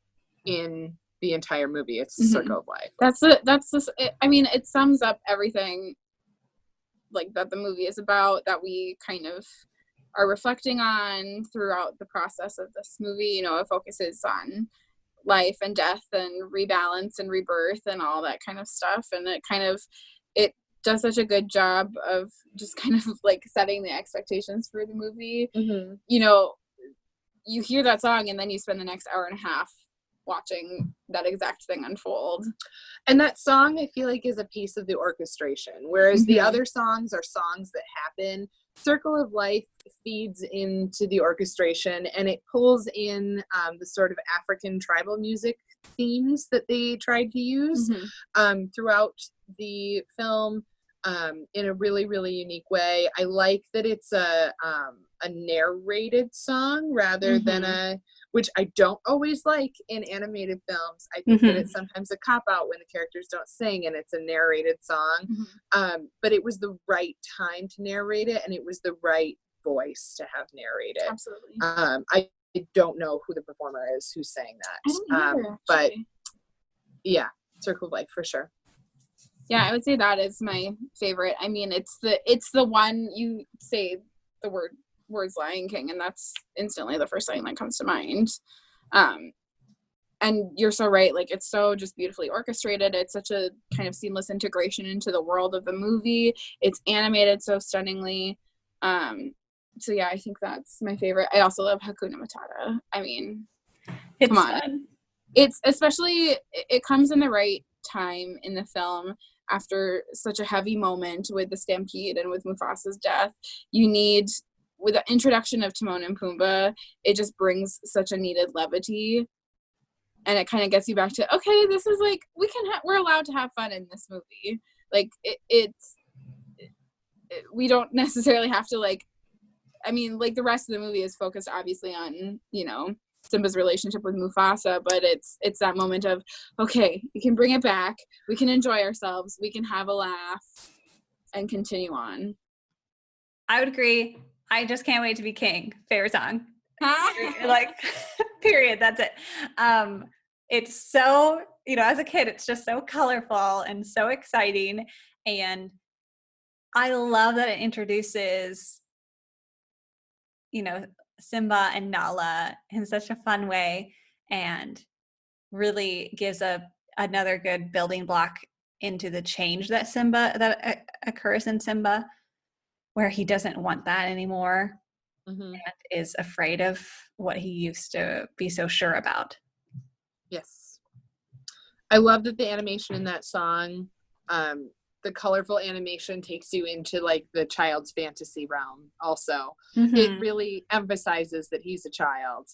in the entire movie, it's Circle of Life. It sums up everything like that the movie is about, that we kind of are reflecting on throughout the process of this movie. You know, it focuses on life and death and rebalance and rebirth and all that kind of stuff, and it does such a good job of just kind of like setting the expectations for the movie. You know, you hear that song and then you spend the next hour and a half watching that exact thing unfold. And that song, I feel like, is a piece of the orchestration, whereas the other songs are songs that happen. Circle of Life feeds into the orchestration, and it pulls in the sort of African tribal music themes that they tried to use throughout the film in a really, really unique way. I like that it's a narrated song rather than which I don't always like in animated films. I think that it's sometimes a cop-out when the characters don't sing and it's a narrated song. But it was the right time to narrate it, and it was the right voice to have narrated. Absolutely. I don't know who the performer is who sang that. I don't either, but yeah, Circle of Life for sure. Yeah, I would say that is my favorite. I mean, it's the one you say the words Lion King, and that's instantly the first thing that comes to mind. And you're so right, like it's so just beautifully orchestrated. It's such a kind of seamless integration into the world of the movie. It's animated so stunningly. So yeah, I think that's my favorite. I also love Hakuna Matata. I mean, It's come on. fun. It's especially, it comes in the right time in the film after such a heavy moment with the stampede and with Mufasa's death. You need, with the introduction of Timon and Pumbaa, it just brings such a needed levity, and it kind of gets you back to, okay, this is like, we're allowed to have fun in this movie. Like we don't necessarily have to, like, I mean, like, the rest of the movie is focused obviously on, you know, Simba's relationship with Mufasa, but it's that moment of, okay, we can bring it back, we can enjoy ourselves, we can have a laugh, and continue on. I would agree. I just can't wait to be king. Favorite song. Like, period. That's it. It's so, you know, as a kid, it's just so colorful and so exciting. And I love that it introduces, you know, Simba and Nala in such a fun way, and really gives another good building block into the change that occurs in Simba, where he doesn't want that anymore, and is afraid of what he used to be so sure about. Yes. I love that the animation in that song, the colorful animation takes you into like the child's fantasy realm also. It really emphasizes that he's a child.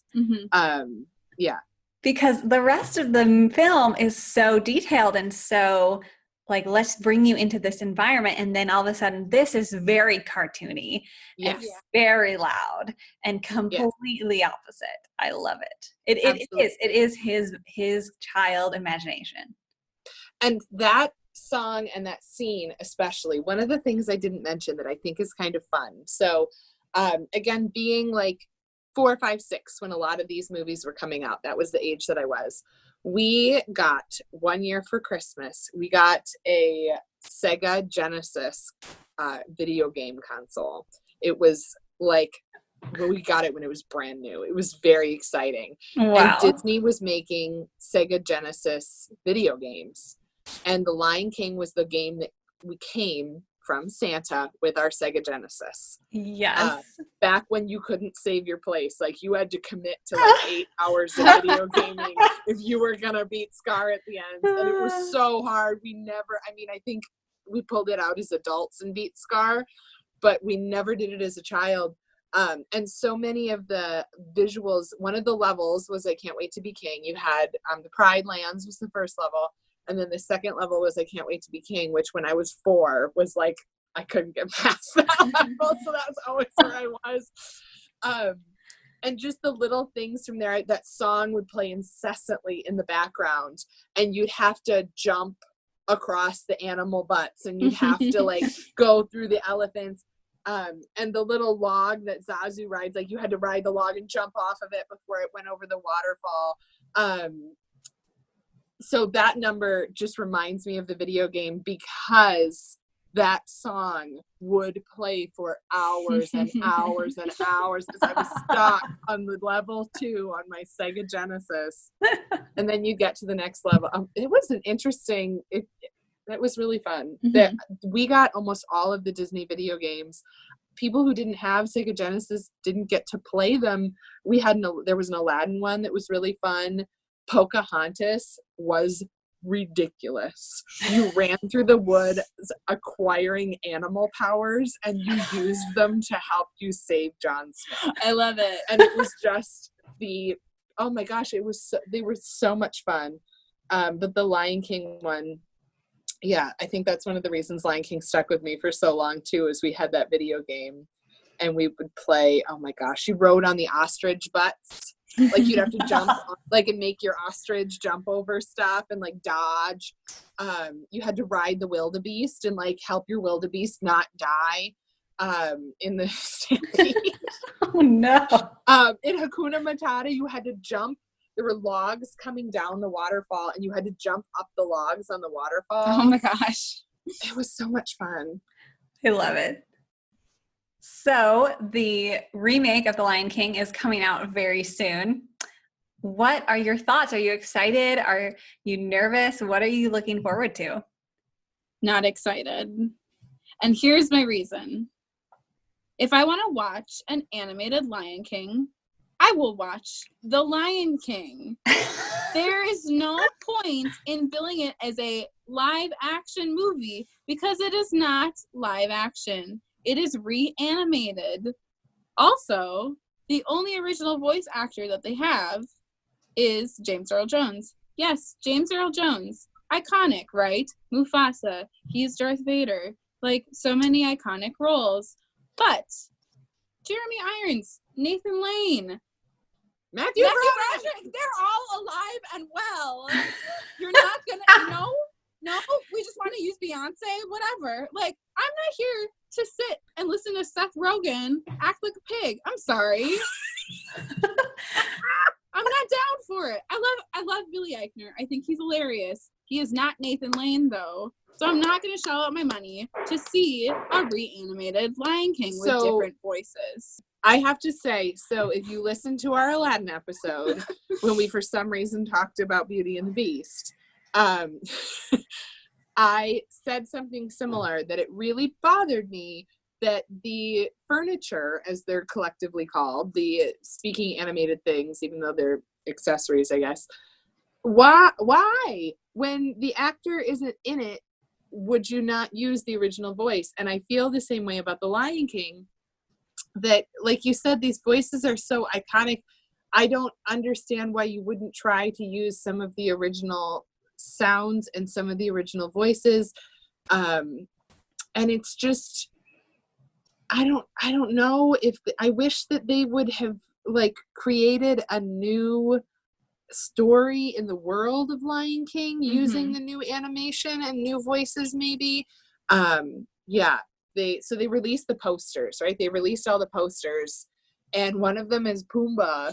Yeah. Because the rest of the film is so detailed and so like, let's bring you into this environment, and then all of a sudden this is very cartoony and very loud and completely opposite. I love it. It is his child imagination. And that song and that scene especially, one of the things I didn't mention that I think is kind of fun. So again, being like 4, 5, 6 when a lot of these movies were coming out, that was the age that I was. We got one year for Christmas, we got a Sega Genesis video game console. It was like, well, we got it when it was brand new. It was very exciting. Wow. And Disney was making Sega Genesis video games. And The Lion King was the game that we came from Santa with our Sega Genesis. Yes. Back when you couldn't save your place. Like, you had to commit to like 8 hours of video gaming if you were going to beat Scar at the end. And it was so hard. I think we pulled it out as adults and beat Scar, but we never did it as a child. And so many of the visuals, one of the levels was I Can't Wait to Be King. You had the Pride Lands was the first level. And then the second level was I Can't Wait to Be King, which when I was 4 was like, I couldn't get past that level. So that's always where I was. And just the little things from there, that song would play incessantly in the background, and you'd have to jump across the animal butts, and you'd have to like go through the elephants. And the little log that Zazu rides, like you had to ride the log and jump off of it before it went over the waterfall. So that number just reminds me of the video game, because that song would play for hours and hours and hours, because I was stuck on the level 2 on my Sega Genesis. And then you get to the next level. It was an interesting, that was really fun. That we got almost all of the Disney video games. People who didn't have Sega Genesis didn't get to play them. There was an Aladdin one that was really fun. Pocahontas was ridiculous. You ran through the woods acquiring animal powers, and you used them to help you save John Smith. I love it. And it was just oh my gosh, they were so much fun. But the Lion King one, yeah, I think that's one of the reasons Lion King stuck with me for so long too, is we had that video game and we would play, oh my gosh, you rode on the ostrich butts. Like you'd have to jump like and make your ostrich jump over stuff and like dodge. You had to ride the wildebeest and like help your wildebeest not die in the stampede. Oh no. In Hakuna Matata, you had to jump. There were logs coming down the waterfall, and you had to jump up the logs on the waterfall. Oh my gosh. It was so much fun. I love it. So the remake of The Lion King is coming out very soon. What are your thoughts? Are you excited? Are you nervous? What are you looking forward to? Not excited. And here's my reason. If I want to watch an animated Lion King, I will watch The Lion King. There is no point in billing it as a live action movie because it is not live action. It is reanimated. Also, the only original voice actor that they have is James Earl Jones. Yes, James Earl Jones. Iconic, right? Mufasa. He's Darth Vader. Like, so many iconic roles. But Jeremy Irons, Nathan Lane, Matthew Broderick. Broderick, they're all alive and well. You're not gonna, no, we just want to use Beyonce, whatever. Like, I'm not here to sit and listen to Seth Rogen act like a pig. I'm sorry. I'm not down for it. I love Billy Eichner. I think he's hilarious. He is not Nathan Lane though. So I'm not going to shell out my money to see a reanimated Lion King with different voices. I have to say, so if you listen to our Aladdin episode, when we for some reason talked about Beauty and the Beast, I said something similar, that it really bothered me that the furniture, as they're collectively called, the speaking animated things, even though they're accessories, I guess, why? When the actor isn't in it, would you not use the original voice? And I feel the same way about The Lion King, that, like you said, these voices are so iconic. I don't understand why you wouldn't try to use some of the original sounds and some of the original voices. And it's just, I don't know if, I wish that they would have like created a new story in the world of Lion King using the new animation and new voices maybe. They released the posters, right? They released all the posters, and one of them is Pumbaa,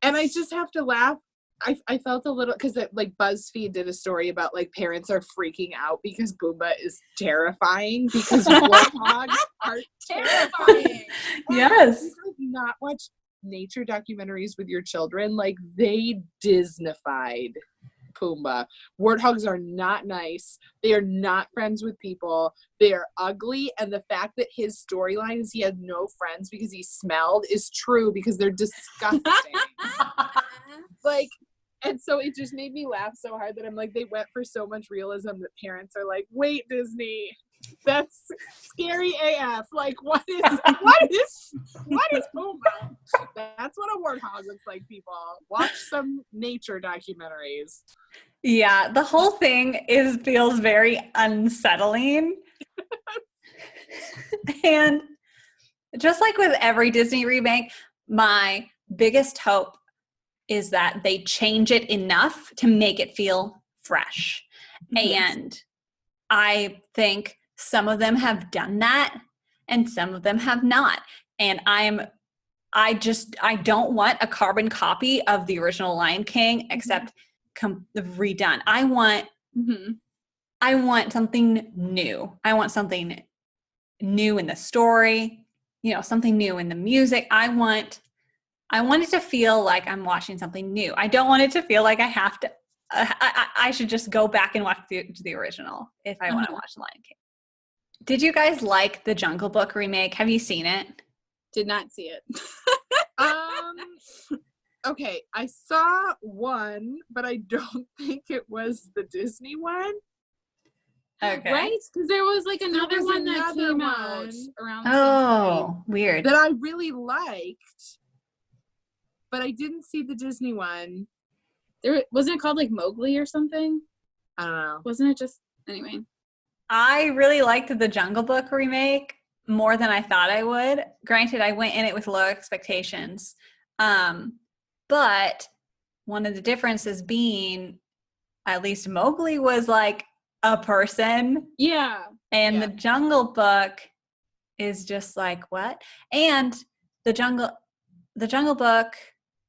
and I just have to laugh. I felt a little, because like BuzzFeed did a story about like parents are freaking out because Pumbaa is terrifying because warthogs are terrifying. Yes. You guys not watch nature documentaries with your children? Like, they Disneyfied Pumbaa. Warthogs are not nice. They are not friends with people. They are ugly, and the fact that his storyline is he had no friends because he smelled is true, because they're disgusting. Like, and so it just made me laugh so hard that I'm like, they went for so much realism that parents are like, wait, Disney, that's scary AF. Like, what is Pumbaa? That's what a warthog looks like, people. Watch some nature documentaries. Yeah, the whole thing feels very unsettling. And just like with every Disney remake, my biggest hope is that they change it enough to make it feel fresh. Yes. And I think some of them have done that and some of them have not. And I don't want a carbon copy of the original Lion King, except redone. I want something new. I want something new in the story, something new in the music. I want it to feel like I'm watching something new. I don't want it to feel like I have to, I should just go back and watch the original if I want to watch Lion King. Did you guys like the Jungle Book remake? Have you seen it? Did not see it. Okay, I saw one, but I don't think it was the Disney one. Okay. Right? Because there was like another one that came out around the same time. Weird. That I really liked, but I didn't see the Disney one. Wasn't it called like Mowgli or something? I don't know. Wasn't it just, anyway. I really liked the Jungle Book remake more than I thought I would. Granted, I went in it with low expectations. But one of the differences being, at least Mowgli was like a person. Yeah. And the Jungle Book is just like, what? And the Jungle Book,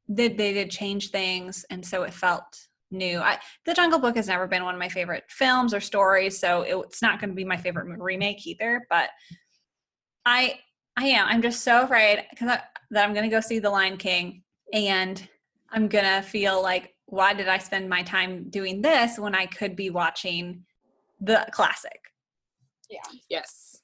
they did change things, and so it felt new. The Jungle Book has never been one of my favorite films or stories, so it's not going to be my favorite remake either. But I'm just so afraid that I'm going to go see The Lion King, and I'm going to feel like, why did I spend my time doing this when I could be watching the classic? Yeah. Yes.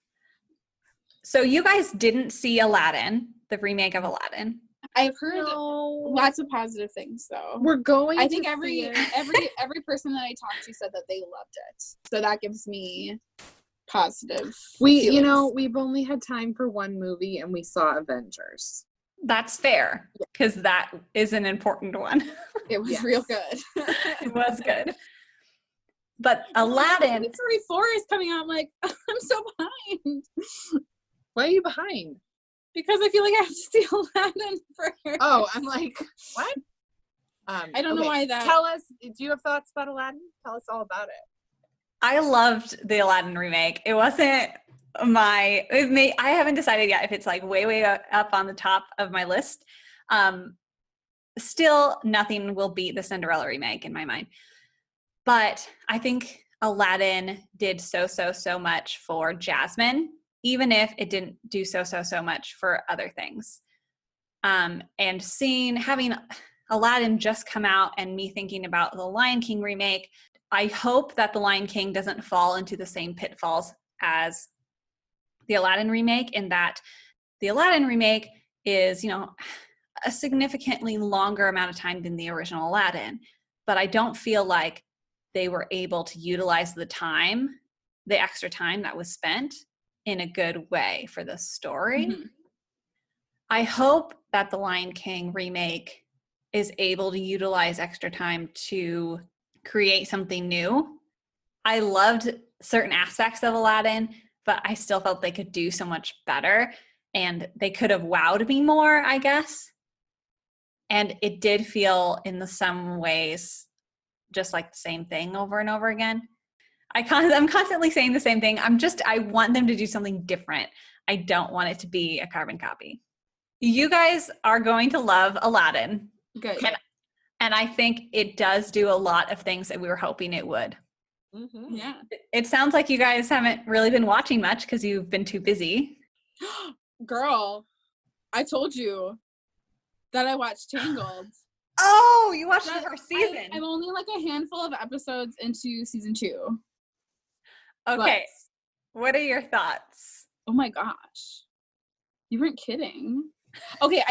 So you guys didn't see Aladdin, the remake of Aladdin. I've heard No. lots of positive things though. We're going I think to every see it. every person that I talked to said that they loved it. So that gives me positive feelings. We've only had time for one movie and we saw Avengers. That's fair, because that is an important one. It was Yes. real good. It was good. But Aladdin, Toy Story 4 is coming out. I'm like, I'm so behind. Why are you behind? Because I feel like I have to see Aladdin first. Oh, I'm like, what? I don't know why that. Tell us, do you have thoughts about Aladdin? Tell us all about it. I loved the Aladdin remake. It wasn't I haven't decided yet if it's like way up on the top of my list. Still, nothing will beat the Cinderella remake in my mind. But I think Aladdin did so much for Jasmine, even if it didn't do so much for other things. And having Aladdin just come out and me thinking about the Lion King remake, I hope that the Lion King doesn't fall into the same pitfalls as the Aladdin remake, in that the Aladdin remake is, a significantly longer amount of time than the original Aladdin. But I don't feel like they were able to utilize the extra time that was spent in a good way for the story. Mm-hmm. I hope that the Lion King remake is able to utilize extra time to create something new. I loved certain aspects of Aladdin, but I still felt they could do so much better, and they could have wowed me more, I guess. And it did feel in some ways just like the same thing over and over again. I'm constantly saying the same thing. I want them to do something different. I don't want it to be a carbon copy. You guys are going to love Aladdin. Good. And I think it does do a lot of things that we were hoping it would. Mm-hmm. Yeah. It sounds like you guys haven't really been watching much because you've been too busy. Girl, I told you that I watched Tangled. Oh, you watched the first season. I'm only like a handful of episodes into season 2. Okay. What are your thoughts? Oh my gosh. You weren't kidding. Okay,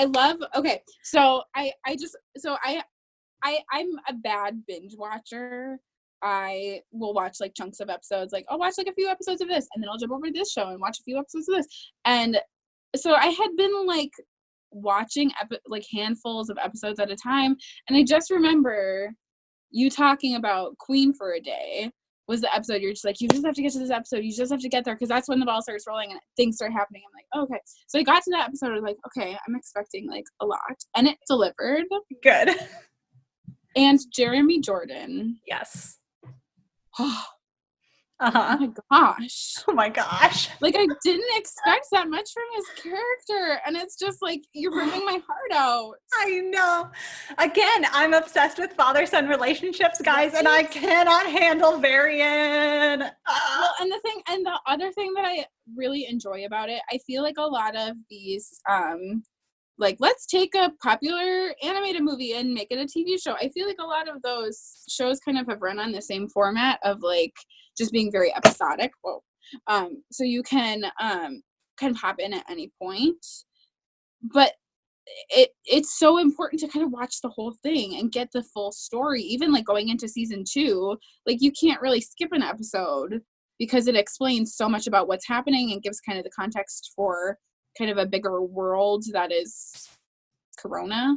so I'm a bad binge watcher. I will watch like chunks of episodes, like I'll watch like a few episodes of this and then I'll jump over to this show and watch a few episodes of this. And so I had been like watching like handfuls of episodes at a time, and I just remember you talking about Queen for a Day was the episode. You're just like, you just have to get to this episode, you just have to get there, because that's when the ball starts rolling and things start happening. I'm like, oh, okay. So I got to that episode, I was like, okay, I'm expecting like a lot, and it delivered. Good. And Jeremy Jordan, Yes. oh Uh-huh. my gosh, Oh my gosh. like I didn't expect that much from his character, and it's just like, you're ripping my heart out. I know. Again, I'm obsessed with father-son relationships, guys, and I cannot handle Varian. Well, and the other thing that I really enjoy about it, I feel like a lot of these, like, let's take a popular animated movie and make it a TV show. I feel like a lot of those shows kind of have run on the same format of like just being very episodic. Whoa. So you can kind of hop in at any point, but it's so important to kind of watch the whole thing and get the full story. Even like going into season 2, like you can't really skip an episode because it explains so much about what's happening and gives kind of the context for kind of a bigger world that is Corona.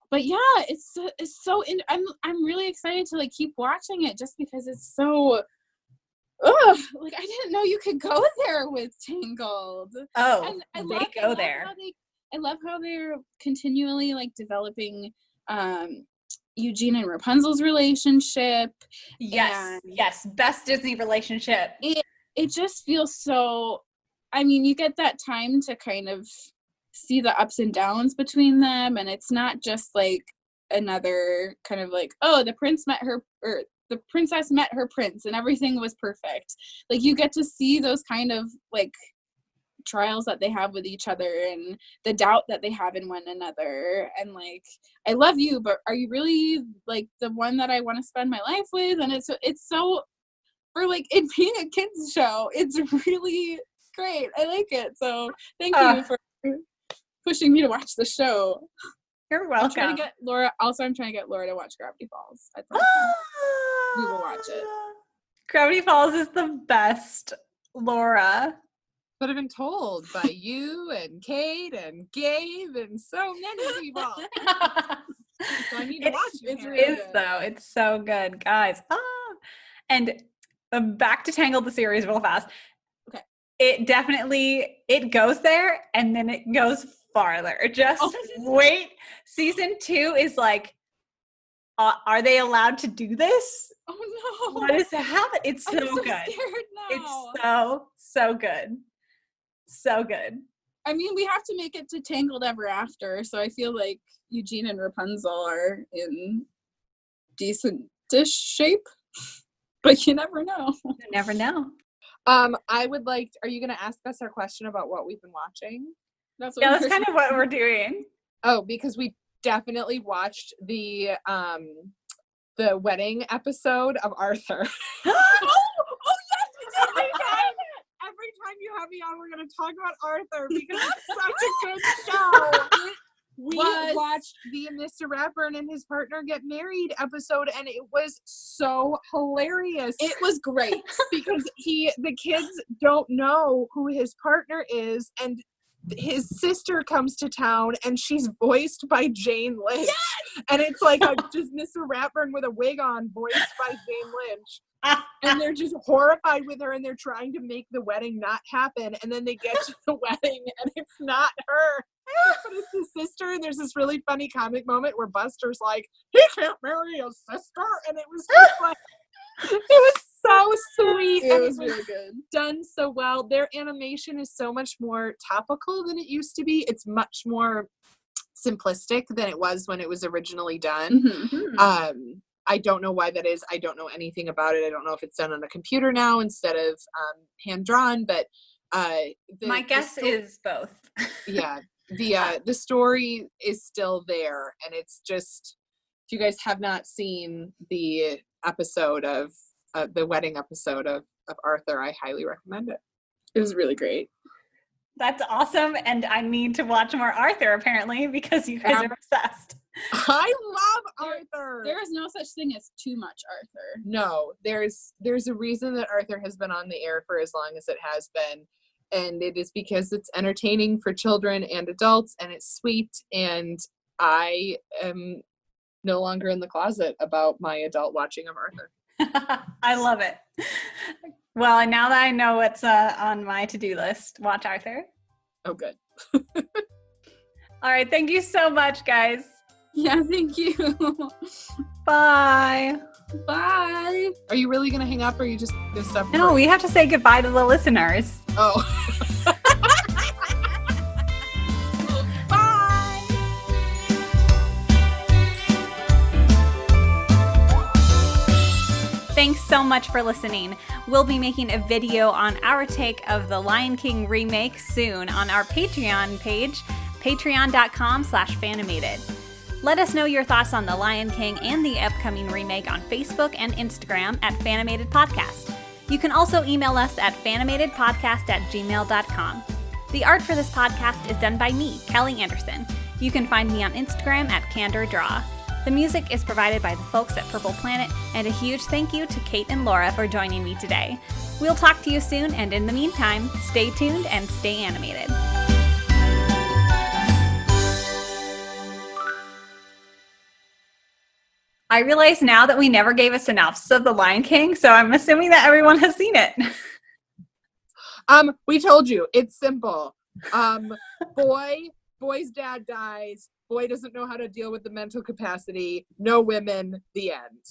But yeah, I'm really excited to like keep watching it, just because it's so like I didn't know you could go there with Tangled. Oh, And I love how they're continually like developing Eugene and Rapunzel's relationship. yes. Yes. Best Disney relationship. It just feels so, I mean, you get that time to kind of see the ups and downs between them, and it's not just like another kind of like, oh, the princess met her prince and everything was perfect. Like you get to see those kind of like trials that they have with each other and the doubt that they have in one another, and like, I love you, but are you really like the one that I want to spend my life with? And it's so, for like it being a kids show, it's really great. I like it. So thank you for pushing me to watch the show. You're I'm trying welcome. to get Laura. Also, I'm trying to get Laura to watch Gravity Falls. At some point. We will watch it. Gravity Falls is the best, Laura. But I've been told by you and Kate and Gabe and so many people. So I need to watch it. It's It really is good. though. It's so good, guys. And back to Tangled the series real fast. Okay. It goes there and then it goes farther. Just wait. Season 2 is like, are they allowed to do this? Oh no! What is happening? It's so, I'm so good. scared now. It's so good. So good. I mean, we have to make it to Tangled Ever After, so I feel like Eugene and Rapunzel are in decent-ish shape, but you never know. You never know. I would like, are you going to ask us our question about what we've been watching? That's Yeah, that's kind of what we're doing. Oh, because we definitely watched the wedding episode of Arthur. Every time you have me on, we're going to talk about Arthur because it's such a good show. We watched the Mr. Ratburn and his partner get married episode, and it was so hilarious. It was great because the kids don't know who his partner is, and his sister comes to town, and she's voiced by Jane Lynch. Yes! And it's like just Mr. Ratburn with a wig on, voiced by Jane Lynch. And they're just horrified with her, and they're trying to make the wedding not happen. And then they get to the wedding, and it's not her, but it's his sister. And there's this really funny comic moment where Buster's like, he can't marry his sister. And it was just like, it was so sweet. It was really good. Done so well. Their animation is so much more topical than it used to be. It's much more simplistic than it was when it was originally done. Mm-hmm. I don't know why that is. I don't know anything about it. I don't know if it's done on a computer now instead of hand drawn, but my guess is both. Yeah. The story is still there, and it's just, if you guys have not seen the episode of the wedding episode of Arthur, I highly recommend it. It was really great. That's awesome, and I need to watch more Arthur apparently because you guys are obsessed. I love Arthur. There is no such thing as too much Arthur. No, there's a reason that Arthur has been on the air for as long as it has been, and it is because it's entertaining for children and adults, and it's sweet, and I am no longer in the closet about my adult watching of Arthur. I love it. Well, and now that I know what's on my to-do list, watch Arthur. Oh, good. All right, thank you so much, guys. Yeah, thank you. Bye. Bye. Are you really going to hang up, or are you just going to stop? No, we have to say goodbye to the listeners. Oh. Bye. Thanks so much for listening. We'll be making a video on our take of the Lion King remake soon on our Patreon page, patreon.com/Fanimated. Let us know your thoughts on The Lion King and the upcoming remake on Facebook and Instagram at Fanimated Podcast. You can also email us at fanimatedpodcast@gmail.com. The art for this podcast is done by me, Kelly Anderson. You can find me on Instagram at CandorDraw. The music is provided by the folks at Purple Planet, and a huge thank you to Kate and Laura for joining me today. We'll talk to you soon, and in the meantime, stay tuned and stay animated. I realize now that we never gave a synopsis of The Lion King, so I'm assuming that everyone has seen it. We told you, it's simple. Boy's dad dies. Boy doesn't know how to deal with the mental capacity. No women. The end.